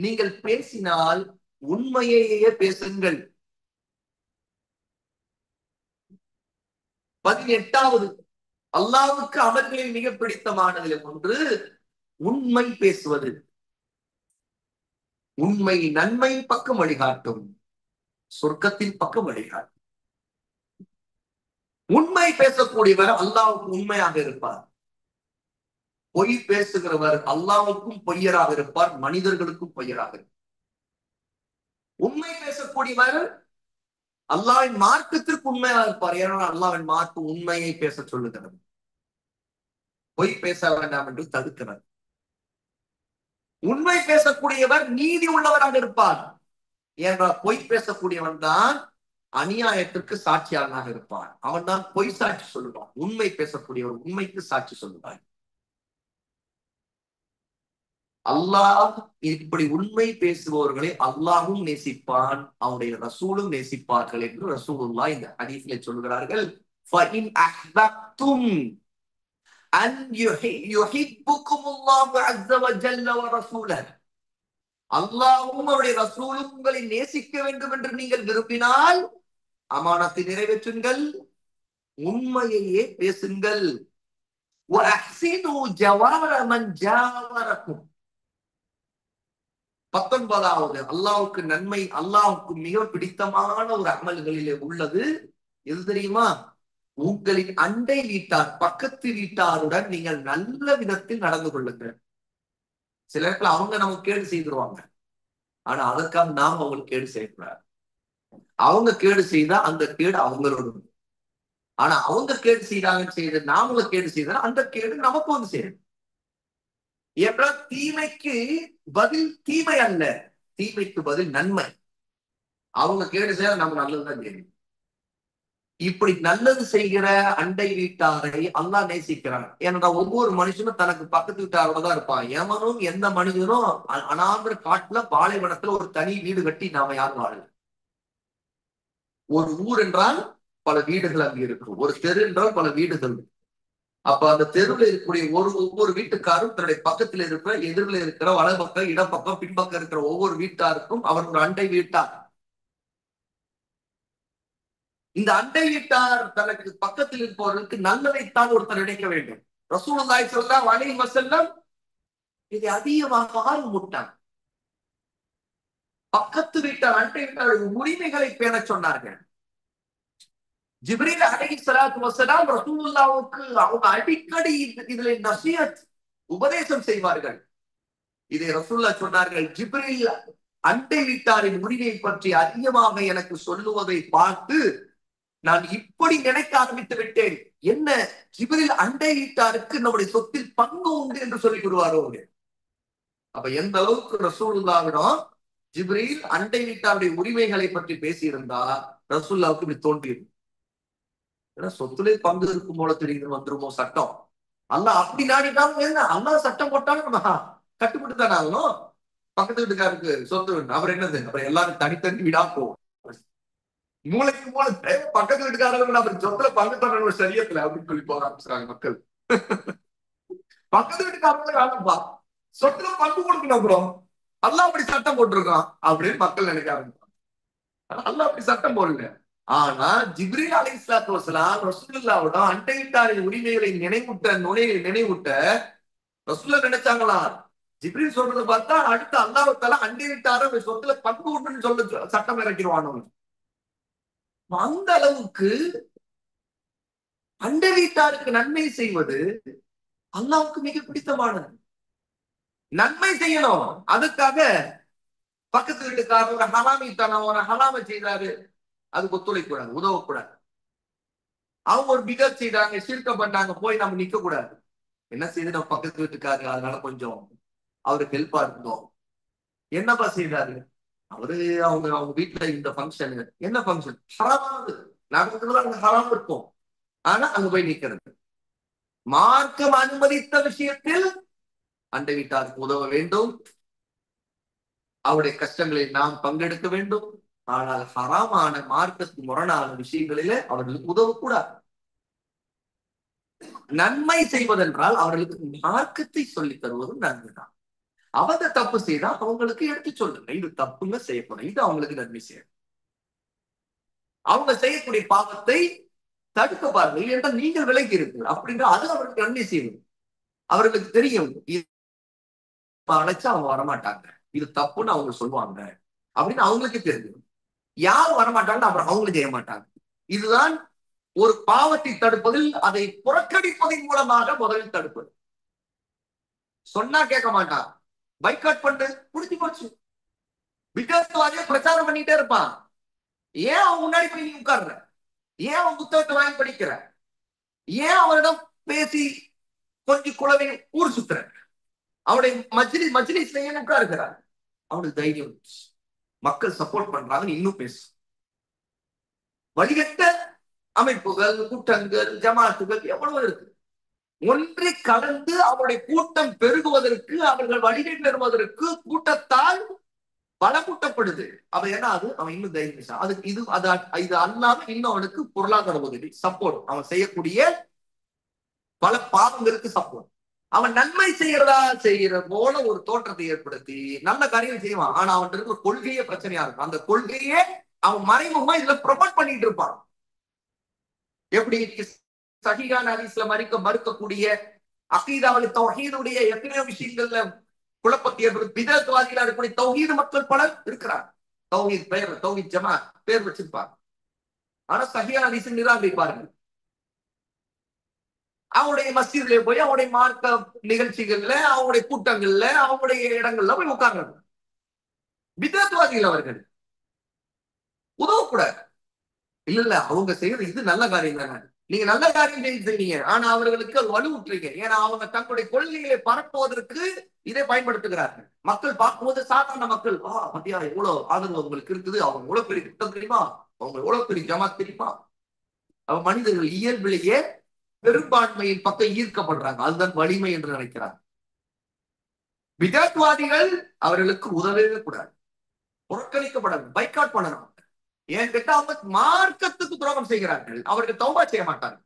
நீங்கள் பேசினால் உண்மையையே பேசுங்கள். 18வது, அல்லாஹ்வுக்கு அமல்களில் மிக பிடித்தமானதில் ஒன்று உண்மை பேசுவது. உண்மை நன்மை பக்கம் வழிகாட்டும், சொர்க்கத்தின் பக்கம் வழிகாட்டும். உண்மை பேசக்கூடியவர் அல்லாஹ்வுக்கு உண்மையாக இருப்பார். பொய் பேசுகிறவர் அல்லாஹ்வுக்கும் பொய்யராக இருப்பார், மனிதர்களுக்கும் பொய்யராக இருப்பார். உண்மை பேசக்கூடியவர் அல்லாஹ்வின் மார்க்கத்திற்கு உண்மையாக இருப்பார். ஏன்னா அல்லாஹ்வின் மார்க்கம் உண்மையை பேச சொல்லுகிறது, பொய் பேச வேண்டாம் என்று தடுக்கிறார். உண்மை பேசக்கூடியவர் நீதி உள்ளவராக இருப்பார். ஏனென்றால் பொய் பேசக்கூடியவன் தான் அநியாயத்திற்கு சாட்சியாளனாக இருப்பான். அவன் தான் பொய் சாட்சி சொல்லுவான். உண்மை பேசக்கூடியவர் உண்மைக்கு சாட்சி சொல்லுவான். அல்லாஹ் இப்படி உண்மை பேசுபவர்களை அல்லாஹும் நேசிப்பான், அவனுடைய ரசூலும் நேசிப்பார்கள் என்று ரசூலுல்லாஹ் இந்த ஹதீஸிலே சொல்கிறார்கள். فَإِنْ أَحْبَبْتُمْ أَنْ يُحِبُّكُمُ اللَّهُ عَزَّ وَجَلَّ وَرَسُولَهُ, அல்லாஹ்வும் அவருடைய ரசூலும் உங்களை நேசிக்க வேண்டும் என்று நீங்கள் விரும்பினால் அமானத்தை நிறைவேற்றுங்கள், உண்மையையே பேசுங்கள். وَأَحْسِنُوا جَوَارَ مَنْ جَاوَرَكُمْ. 19வது, அல்லாஹ்வுக்கு நன்மை, அல்லாஹ்வுக்கு மிக பிடித்தமான ஒரு அமல்களிலே உள்ளது எது தெரியுமா? உங்களின் அண்டை வீட்டார், பக்கத்து வீட்டாருடன் நீங்கள் நல்ல விதத்தில் நடந்து கொள்ளுங்கள். சில இடத்துல அவங்க நமக்கு கேடு செய்திருவாங்க, ஆனா அதற்காக நாம் அவங்களுக்கு கேடு செய்யக்கூடாது. அவங்க கேடு செய்தா அந்த கேடு அவங்களோட, ஆனா அவங்க கேடு செய்யறாங்கன்னு செய்து நாமளும் கேடு செய்தா அந்த கேடு நமக்கு வந்து சேரும். என்றால் தீமைக்கு பதில் தீமை அல்ல, தீமைக்கு பதில் நன்மை. அவங்க கேடு செய்ய நம்ம நல்லதுதான் தெரியும். இப்படி நல்லது செய்கிற அண்டை வீட்டாரை அல்லாஹ் நேசிக்கிறான். ஏன்னா ஒவ்வொரு மனுஷனும் தனக்கு பக்கத்து வீட்டாரோட தான் இருப்பான். எவனும் எந்த மனிதனும் அனாந்திர காட்டுல பாலைவனத்துல ஒரு தனி வீடு கட்டி நாம யாரும் வாழல. ஒரு ஊர் என்றால் பல வீடுகள் அங்கு இருக்கும், ஒரு தெரு என்றால் பல வீடுகள். அப்ப அந்த தெருவில் இருக்கக்கூடிய ஒவ்வொரு வீட்டுக்காரும் தன்னுடைய பக்கத்தில் இருக்கிற, எதிரில் இருக்கிற, வலப்பக்கம், இடப்பக்கம், பின்பக்கம் இருக்கிற ஒவ்வொரு வீட்டாருக்கும் அவர் ஒரு அண்டை வீட்டார். இந்த அண்டை வீட்டார் தனக்கு பக்கத்தில் இருப்பவர்களுக்கு நல்லதைத்தான் ஒருத்தர் நினைக்க வேண்டும். ரசூலுல்லாஹி ஸல்லல்லாஹு அலைஹி வஸல்லம் இதை அதிகமாக ஆர்வமூட்டாங்க. பக்கத்து வீட்டார், அண்டை வீட்டாருடைய உரிமைகளை பேண சொன்னார்கள். ஜிப்ரீல் அலைஹிஸ்ஸலாத்து வஸலாம் ரசூலுல்லாஹ்வுக்கு அவங்க அடிக்கடி இதுல நஸீஹத் உபதேசம் செய்வார்கள். இதை ரசூலுல்லாஹ் சொன்னார்கள், ஜிப்ரீல் அண்டை வீட்டாரின் உரிமையை பற்றி அதிகமாக எனக்கு சொல்லுவதை பார்த்து நான் இப்படி நினைக்க ஆரம்பித்து விட்டேன், என்ன ஜிப்ரீல் அண்டை வீட்டாருக்கு நம்முடைய சொத்தில் பங்கு உண்டு என்று சொல்லிக் கொடுவாரோ. அப்ப எந்த அளவுக்கு ரசூலுல்லாஹ்விடம் ஜிப்ரீல் அண்டை வீட்டாருடைய உரிமைகளை பற்றி பேசியிருந்தா ரசூலுல்லாஹ்வுக்கு இப்படி தோன்றியது. ஏன்னா சொத்துலே பங்கு இருக்கும் போல தெரியுது வந்துருமோ சட்டம். அல்லாஹ் அப்படி நாடிட்டாலும் என்ன, அல்லாஹ் சட்டம் போட்டாலும் நம்ம கட்டுப்பட்டு தானே ஆகணும். பக்கத்து வீட்டுக்காருக்கு சொத்து அவர் என்னது, அப்புறம் எல்லாரும் தனித்தனி வீடா போவோம். மூளைக்கு மூளை பக்கத்து வீட்டுக்காரர்கள் அவர் சொத்துல பங்கு தர சரியத்துல அப்படின்னு சொல்லி போக ஆரம்பிச்சாங்க மக்கள். பக்கத்து வீட்டுக்காரர்கள் ஆரம்பா சொத்துல பங்கு கொடுக்கணும், அப்புறம் அல்லாஹ் அப்படி சட்டம் போட்டிருக்கான் அப்படின்னு மக்கள் நினைக்க ஆரம்பிப்பாங்க. அல்லாஹ் அப்படி சட்டம் போடல. ஆனா ஜிப்ரீல் அலைஹிஸ்ஸலாத்து வஸலாம் ரசூலுல்லாஹ்வோட அண்டை வீட்டாரின் உரிமைகளை நினைவூட்ட ரசூலுல்லாஹ் நினைச்சாங்களா, ஜிப்ரீல் சொல்றதை பார்த்தா அடுத்து அல்லாஹ் தஆலா அண்டை வீட்டார சொத்துல பங்கு உண்டுன்னு சொல்ல சட்டம் இறக்கிடுவானோ. அந்த அளவுக்கு அண்டை வீட்டாருக்கு நன்மை செய்வது அல்லாஹ்வுக்கு மிக பிடித்தமானது. நன்மை செய்யணும், அதுக்காக பக்கத்து வீட்டுக்காரர் ஒரு ஹராமித்தனம், ஒரு ஹராமை செய்தாரு, அதுக்கு ஒத்துழைக்கூடாது, உதவக்கூடாது. அவங்க ஒரு பிகர் செய்தாங்க, ஷிர்க பண்ணாங்க, போய் நம்ம நிக்க கூடாது. என்ன செய்து நம்ம பக்கத்து வீட்டுக்காரு, அதனால கொஞ்சம் அவருக்கு ஹெல்ப்பா இருந்தோம். என்னப்பா செய்தாரு அவரு, அவங்க வீட்டுல இந்த ஃபங்க்ஷன், என்ன ஃபங்க்ஷன் ஹராமானது, நாங்க அங்க ஹராம் இருப்போம், ஆனா அங்க போய் நிக்கிறது. மார்க்கம் அனுமதித்த விஷயத்தில் அண்டை வீட்டாருக்கு உதவ வேண்டும், அவருடைய கஷ்டங்களில் நாம் பங்கெடுக்க வேண்டும். ஆனால் ஹராமான மார்க்கத்துக்கு முரணான விஷயங்களிலே அவர்களுக்கு உதவக்கூடாது. நன்மை செய்வதென்றால் அவர்களுக்கு மார்க்கத்தை சொல்லித் தருவதும் நன்மைதான். அவங்க தப்பு செய்தா அவங்களுக்கு எடுத்து சொல்லுங்க, இது தப்புங்க செய்யப்படும், இது அவங்களுக்கு நன்மை செய்யும். அவங்க செய்யக்கூடிய பாவத்தை தடுக்க பாருங்க, இல்லையா நீங்கள் விலகி இருக்கு அப்படின்ற அது அவர்களுக்கு நன்மை செய்யும். அவர்களுக்கு தெரியும் அழைச்சா அவங்க வரமாட்டாங்க, இது தப்புன்னு அவங்க சொல்லுவாங்க அப்படின்னு அவங்களுக்கு தெரியும். யாரும் வரமாட்டாங்கன்னு அப்புறம் அவங்களும் செய்ய மாட்டாங்க. இதுதான் ஒரு பாவத்தை தடுப்பதில் அதை புறக்கணிப்பதன் மூலமாக முதலில் தடுப்பது. சொன்னா கேட்க மாட்டான், பைக்காட் பண்ணு, புடிச்சு போச்சு. விகாசவாதியா பிரச்சாரம் பண்ணிட்டே இருப்பான். ஏன் அவன் முன்னாடி போய் நீ உட்கார்ற? ஏன் அவன் புத்தகத்தை வாங்கி படிக்கிற? ஏன் அவனிடம் பேசி கொஞ்சம் குழவை ஊர் சுத்துற? அவனுடைய மஜ்லிஸ்ல ஏன் உட்காருக்கிறார்? அவனுக்கு தைரியம், மக்கள் சப்போர்ட் பண்றாங்கன்னு இன்னும் பேசு. வழிகட்ட அமைப்புகள், கூட்டங்கள், ஜமாத்துகள் எவ்வளவு இருக்கு. ஒன்றை கலந்து அவருடைய கூட்டம் பெருகுவதற்கு, அவர்கள் வழிகை பெறுவதற்கு கூட்டத்தால் பலமூட்டப்படுது. அவன் என்ன அது அவன் இன்னும் தைரியம். அதுக்கு இது அல்லாம இன்னும் அவனுக்கு பொருளாதார உதவி, சப்போர்ட், அவன் செய்யக்கூடிய பல பாவங்களுக்கு சப்போர்ட். அவன் நன்மை செய்யற போல ஒரு தோற்றத்தை ஏற்படுத்தி நல்ல காரியம் செய்வான். ஆனா அவன் இருக்கிற கொள்கையே பிரச்சனையா இருக்கும். அந்த கொள்கையே அவன் மறைமுகமா இதுல ப்ரொமோட் பண்ணிட்டு இருப்பான். எப்படி சஹீஹான ஹதீஸ்ல மறுக்கக்கூடிய அகீதாவில் தௌஹீதுடைய எத்தனையோ விஷயங்கள்ல குழப்பத்தை ஏற்படுத்தி பிதஅத்வாதிகளா இருக்கக்கூடிய தௌஹீது மக்கள் பலர் இருக்கிறார். தௌஹீத் பெயர், தௌஹீத் ஜமாத் பேர் வச்சிருப்பார். ஆனா சஹீஹான ஹதீஸை நிராகரிப்பார்கள். அவங்களுடைய மஸ்ஜித்ல போய் அவங்களுடைய மார்க்க நிகழ்ச்சிகள்ல, அவங்களுடைய கூட்டங்கள்ல, அவங்களுடைய இடங்கள்ல போய் உட்கார்றாங்க. பிதஅத்வாதிகள் அவர்கள் உதவக்கூடாது. இல்ல அவங்க செய்யறது இது நல்ல காரியம் தானே, நீங்க நல்ல காரியம் செய்றீங்க, ஆனா அவர்களுக்கு அது வலுவுற்றீங்க. ஏன்னா அவங்க தங்களுடைய கொள்கைகளை பரப்புவதற்கு இதை பயன்படுத்துகிறார்கள். மக்கள் பார்க்கும்போது சாதாரண மக்கள், மத்தியா எவ்வளவு ஆதரவு அவங்களுக்கு இருக்குது, அவங்க எவ்வளவு பெரிய திட்டம் தெரியுமா, அவங்க எவ்வளவு பெரிய ஜமாத் தெரியுமா. அவன் மனிதர்கள் இயல்பிலேயே பெரும்பான்மையின் பக்கம் ஈர்க்கப்படுறாங்க. அதுதான் வலிமை என்று நினைக்கிறாங்க. விதத்வாதிகள் அவர்களுக்கு உதவவே கூடாது, புறக்கணிக்கப்படாது, பைக்காட் பண்ணணும். ஏன் கேட்டா அவங்க மார்க்கத்துக்கு துரோகம் செய்கிறார்கள். அவர்கள் தௌபா செய்ய மாட்டாங்க.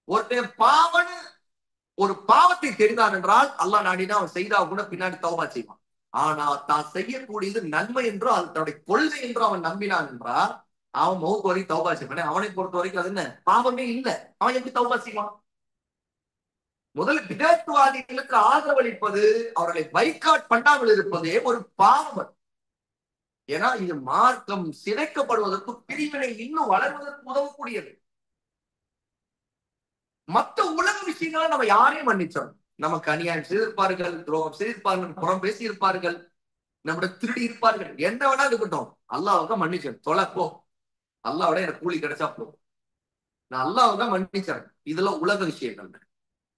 ஒருத்தன் ஒரு பாவத்தை தெரிந்தான் என்றால் அல்லாஹ் நாடினா அவன் செய்தா கூட பின்னாடி தௌபா செய்வான். ஆனா தான் செய்யக்கூடியது நன்மை என்றோ அது தன்னுடைய கொள்கை என்றோ அவன் நம்பினான் என்றால் அவன் மௌத் வரைக்கும் தௌபா செய்வான். அவனை பொறுத்த வரைக்கும் அது என்ன பாவமே இல்லை, அவன் எப்படி தௌபா செய்வான்? முதல் பிதஅத்வாதிகளுக்கு ஆதரவளிப்பது, அவர்களை பைக்காட் பண்ணாமல் இருப்பதே ஒரு பாவம். ஏன்னா இது மார்க்கம் சிதைக்கப்படுவதற்கு, பிரிவினை இன்னும் வளர்வதற்கு உதவக்கூடியது. மற்ற உலக விஷயங்களை நம்ம யாரையும் மன்னிச்சோம். நமக்கு அநியாயம் செய்திருப்பார்கள், துரோகம் செய்திருப்பார்கள், புறம் பேசி இருப்பார்கள், நம்முடைய திருடி இருப்பார்கள், என்ன வேணா இருக்கட்டும், அல்லாஹ்வுக்கு மன்னிச்சேன், தொலைப்போ, அல்லாஹ்வோட எனக்கு கூலி கிடைச்சா போ, நான் அல்லாஹ்வுக்கு மன்னிச்சேன். இதெல்லாம் உலக விஷயங்கள்.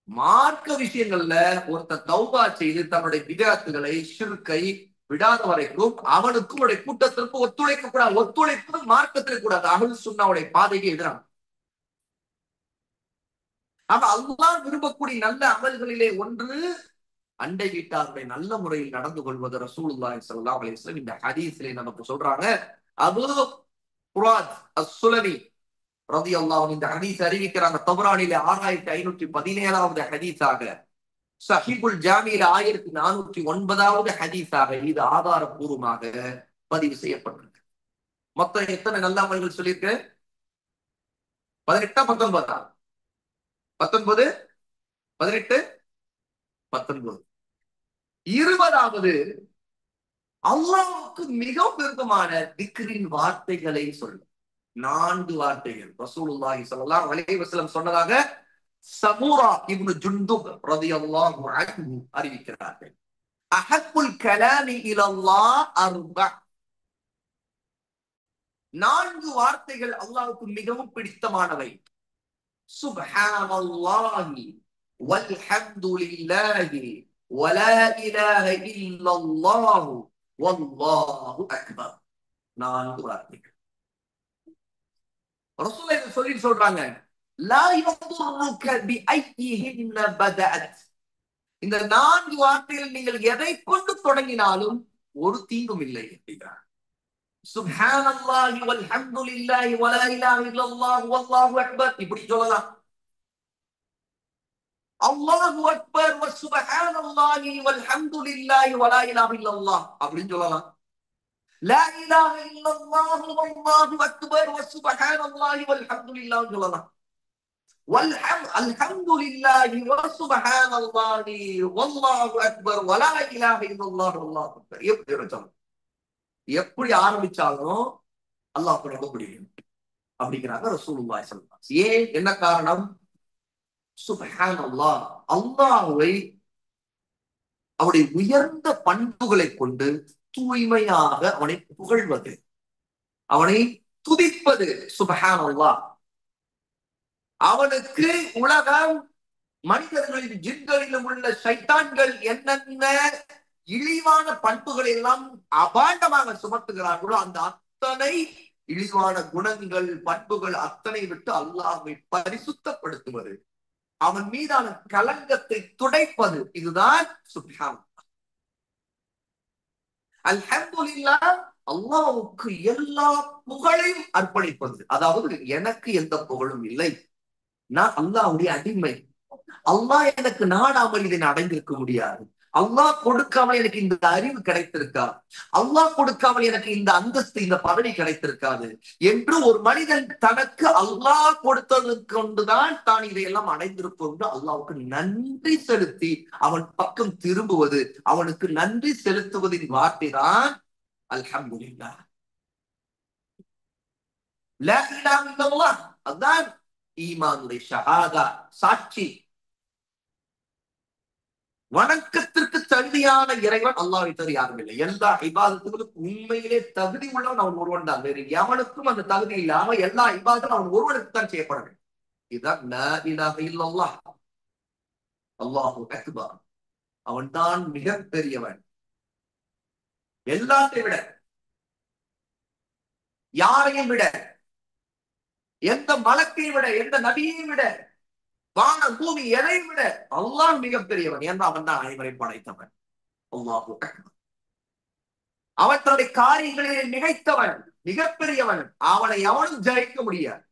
மார்க்க விஷயங்கள்ல ஒருத்தர் தௌபா செய்து தன்னுடைய விதத்துகளை, ஷிர்கை விடாத வரைக்கும் அவனுக்கும் உடைய கூட்டத்திற்கு ஒத்துழைக்க கூடாது. ஒத்துழைப்பது மார்க்கத்திற்கு கூடாது, அஹ்லுஸ் சுன்னாவுடைய பாதைக்கு எதிரான. ஆனா அல்லாஹ் விரும்பக்கூடிய நல்ல அமல்களிலே ஒன்று அண்டை வீட்டாருடைய நல்ல முறையில் நடந்து கொள்வது. ரசூலுல்லாஹி ஸல்லல்லாஹு அலைஹி வஸல்லம் இந்த ஹதீஸிலே நமக்கு சொல்றாங்க. அபூ குராத் அஸ்-சுலமி ரலியல்லாஹு அன்ஹு இந்த ஹதீஸ் அறிவிக்கிறாங்க. தபரானிலே 6517வது ஹதீஸாக, சஹீஹுல் ஜாமியில 1409வது ஹதீஸாக இது ஆதாரபூர்வமாக பதிவு செய்யப்பட்டிருக்கு. மொத்தம் எத்தனை நல்ல அமல்கள் சொல்லியிருக்கு? 18 19 19 18 19. 20வது அல்லாஹ்வுக்கு மிக விருப்பமான திக்ரின் வார்த்தைகளை சொல்லும் 4 வார்த்தைகள் ரசூலுல்லாஹி ஸல்லல்லாஹு அலைஹி வஸல்லம் சொன்னதாக சமூரா இப்னு ஜுந்துப் ரலியல்லாஹு அன்ஹு அறிவிக்கிறார்கள். அஹப்புல் கலாமி இலல்லாஹ் அர்பா, 4 வார்த்தைகள் அல்லாஹ்வுக்கு மிகவும் பிடித்தமானவை. சுப்ஹானல்லாஹி வல்ஹம்துலில்லாஹி வலா இலாஹ இல்லல்லாஹு வல்லாஹு அக்பர். 4 வார்த்தைகள் ரசூலுல்லாஹி சொல்லி சொல்றாங்க. லா யதுர்ருக பிஐயிஹின்ன பதஅத், இந்த 4 வார்த்தைகள் நீங்கள் எதை கொண்டு தொடங்கினாலும் ஒரு தீங்கும் இல்லை அப்படிங்கிறார். சுப்ஹானல்லாஹி வல்ஹம்துலில்லாஹி வலா இலாஹ இல்லல்லாஹு வல்லாஹு அக்பர் இப்படி சொல்லலாம். அல்லாஹு அக்பர் வ சுப்ஹானல்லாஹி வல்ஹம்துலில்லாஹி வலா இலாஹா இல்லல்லாஹ் அப்படின்னு சொல்லலாம். லா இலாஹா இல்லல்லாஹு வல்லாஹு அக்பர் வ சுப்ஹானல்லாஹி வல்ஹம்துலில்லாஹ் சொல்லலாம். அல்ஹம்துலில்லாஹி வ சுப்ஹானல்லாஹி வல்லாஹு அக்பர் வலா இலாஹா இல்லல்லாஹ் வல்லாஹு அக்பர். எப்படி சொல்லலாம்? எப்படி ஆரம்பிச்சாலும் அல்லாஹ் ரொம்ப பிடிக்கும் அப்படிங்கிறாங்க ரசூலுல்லாஹி ஸல்லல்லாஹு அலைஹி வஸல்லம். ஏன், என்ன காரணம்? சுப்ஹானல்லாஹ், அல்லாஹ்வை அவருடைய உயர்ந்த பண்புகளை கொண்டு தூய்மையாக அவனை புகழ்வது, அவனை துதிப்பது. சுப்ஹானல்லாஹ். அவனுக்கு உலகம், மனிதர்களின் ஜின்களிலும் உள்ள சைத்தான்கள் என்னென்ன இழிவான பண்புகளை எல்லாம் அபாண்டமாக சுமத்துகிறார்களோ அந்த அத்தனை இழிவான குணங்கள், பண்புகள் அத்தனை விட்டு அல்லாஹ்வை பரிசுத்தப்படுத்துவது, அவன் மீதான கலங்கத்தை துடைப்பது, இதுதான் சுப்ஹான். அல்ஹம்துலில்லாஹ், அல்லாஹ்வுக்கு எல்லா புகழையும் அர்ப்பணிப்பது. அதாவது எனக்கு எந்த புகழும் இல்லை, நான் அல்லாஹ்வுடைய அடிமை. அல்லாஹ் எனக்கு நாடாமல் இதை அடைந்திருக்க முடியாது. அல்லாஹ் கொடுக்காமல் எனக்கு இந்த அறிவு கிடைத்திருக்காது. அல்லாஹ் கொடுக்காமல் எனக்கு இந்த அந்தஸ்து, இந்த பதவி கிடைத்திருக்காது என்று ஒரு மனிதன் தனக்கு அல்லாஹ் கொடுத்தது கொண்டுதான் தான் இதையெல்லாம் அடைந்திருப்போம் என்று அல்லாஹ்வுக்கு நன்றி செலுத்தி அவன் பக்கம் திரும்புவது, அவனுக்கு நன்றி செலுத்துவதின் வார்த்தை தான் அல்ஹம்துலில்லாஹ். லா இலாஹா இல்லல்லாஹ், அதான் ஈமானுடைய ஷஹாதா, சாட்சி. வணக்கத்திற்கு தகுதியான இறைவன் அல்லாஹ்வை தவிர யாரும் இல்லை. எல்லா இபாதத்துகளும் உண்மையிலே தகுதி உள்ளவன் அவன் ஒருவன் தான். வேறு எவனுக்கும் அந்த தகுதி இல்லாம எல்லா இபாதத்தும் அவன் ஒருவனுக்கு தான் செய்யப்பட வேண்டும். இதுதான் லா இலாஹா இல்லல்லாஹ், அல்லாஹு அக்பர். அவன் தான் மிக பெரியவன், எல்லாத்தை விட, யாரையும் விட, எந்த மலக்கையும் விட, எந்த நபியையும் விட, வான பூமி எதையும் விட அல்லாஹ் மிக பெரியவன். என்று அவன் தான் அனைவரை படைத்தவன். அல்லாஹு அக்பர். அவன் தன்னுடைய காரியங்களிலே மிகைத்தவன், மிகப்பெரியவன். அவனை எவனும் ஜெயிக்க முடியாது,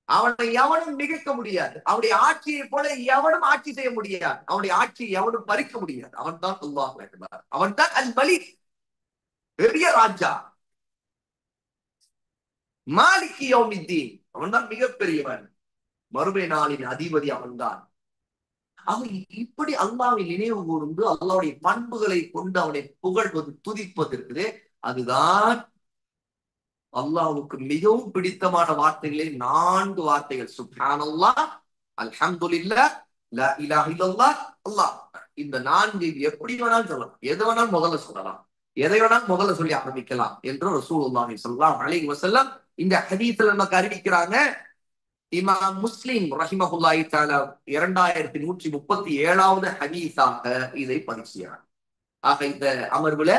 அவனை எவனும் மிகைக்க முடியாது. அவனுடைய ஆட்சியை போல எவனும் ஆட்சி செய்ய முடியாது, அவனுடைய ஆட்சியை எவனும் பறிக்க முடியாது. அவன் தான் அல்லாஹு அக்பர். அவன் தான் அல் மலிக், பெரிய ராஜா. மாலிக் யௌமித்தீன், அவன் தான் மிகப்பெரியவன், மறுமை நாளின் அதிபதி அவன்தான். அவன் இப்படி அல்லாஹ்வை நினைவு கூர்ந்து அல்லாஹ்வுடைய பண்புகளை கொண்டு அவனை புகழ்வது, துதிப்பது இருக்குது. அதுதான் அல்லாஹ்வுக்கு மிகவும் பிடித்தமான வார்த்தைகளே 4 வார்த்தைகள். சுப்ஹானல்லாஹ், அல்ஹம்துலில்லாஹ், லா இலாஹா இல்லல்லாஹ், அல்லாஹ். இந்த 4 எப்படி வேணாலும் சொல்லலாம், எது வேணாலும் முதல்ல சொல்லலாம், எதை வேணாலும் முதல்ல சொல்லி ஆரம்பிக்கலாம் என்று ரசூலுல்லாஹி ஸல்லல்லாஹு அலைஹி வஸல்லம் இந்த ஹதீஸ்ல நமக்கு அறிவிக்கிறாங்க. இமாம் முஸ்லிம் ரஹிமஹுல்லாஹி தஆலா 2137வது ஹதீஸாக இதை பதிவு செய்கிறார். ஆக இந்த அமர்வுல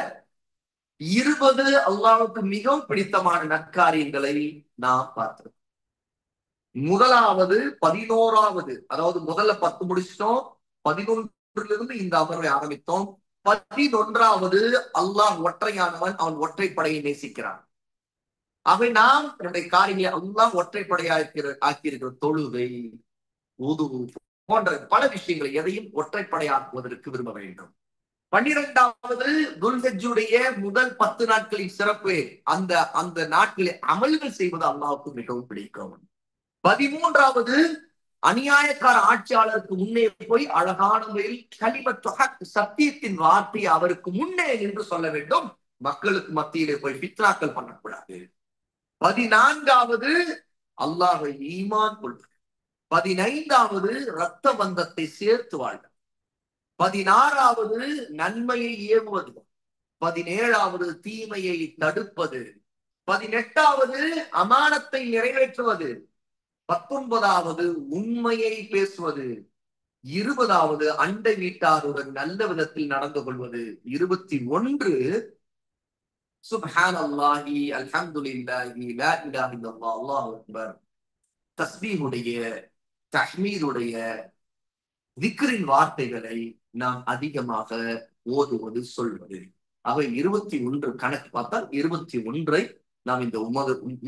20 அல்லாஹ்வுக்கு மிகவும் பிடித்தமான நற்காரியங்களை நாம் பார்த்தோம். முதலாவது 11வது, அதாவது முதல்ல 10 முடிச்சிட்டோம், 11லிருந்து இந்த அமர்வை ஆரம்பித்தோம். 11வது, அல்லாஹ் ஒற்றையானவன், அவன் ஒற்றைப்படையை நேசிக்கிறான். அவை நாம் என்னுடைய காரியங்களை அல்லாஹ் ஒற்றைப்படையா ஆக்கியிருக்கிற தொழுகை, உது போன்ற பல விஷயங்களை எதையும் ஒற்றைப்படையாக்குவதற்கு விரும்ப வேண்டும். 12வது, துல்ஹஜ்ஜுடைய முதல் 10 நாட்களின் சிறப்பு. அந்த அந்த நாட்களில் அமல்கள் செய்வது அல்லாஹ்வுக்கு மிகவும் பிடிக்கும். 13வது, அநியாயக்கார ஆட்சியாளருக்கு முன்னே போய் அழகான முறையில் கலிமத்து ஹக், சத்தியத்தின் வார்த்தையை அவருக்கு முன்னே என்று சொல்ல வேண்டும். மக்களுக்கு மத்தியிலே போய் ஃபித்னாக்கள் பண்ணக்கூடாது. 14வது, அல்லாஹ்வை ஈமான் கொள்வது. 15வது, இரத்த பந்தத்தை சேர்த்து வாழ்வது. 16வது, நன்மையை ஏவுவது. 17வது, தீமையை தடுப்பது. 18வது, அமானத்தை நிறைவேற்றுவது. 19வது, உண்மையை பேசுவது. 20வது, அண்டை வீட்டாருடன் நல்ல விதத்தில் நடந்து கொள்வது. 21, சுப்ஹானல்லாஹி, அல்ஹம்துலில்லாஹி, லா இலாஹா இல்லல்லாஹ், அல்லாஹு அக்பர். தஸ்பீஹுடைய, தஹ்மீதுடைய, திக்ரின் வார்த்தைகளை நாம் அதிகமாக ஓதுவது, சொல்வது. அவை 21 கணக்கு பார்த்தால் 21 நாம் இந்த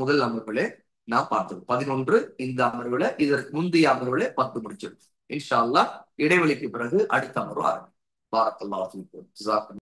முதல் அமர்வுல நாம் பார்த்தோம். 11 இந்த அமர்வுல, இதற்கு முந்தைய அமர்வுல 10 முடிச்சிருக்கோம். இன்ஷா அல்லாஹ் இடைவெளிக்கு பிறகு அடுத்த அமர்வு ஆரம்பிக்கும். பாரக்கல்லாஹு ஃபீக்கும்.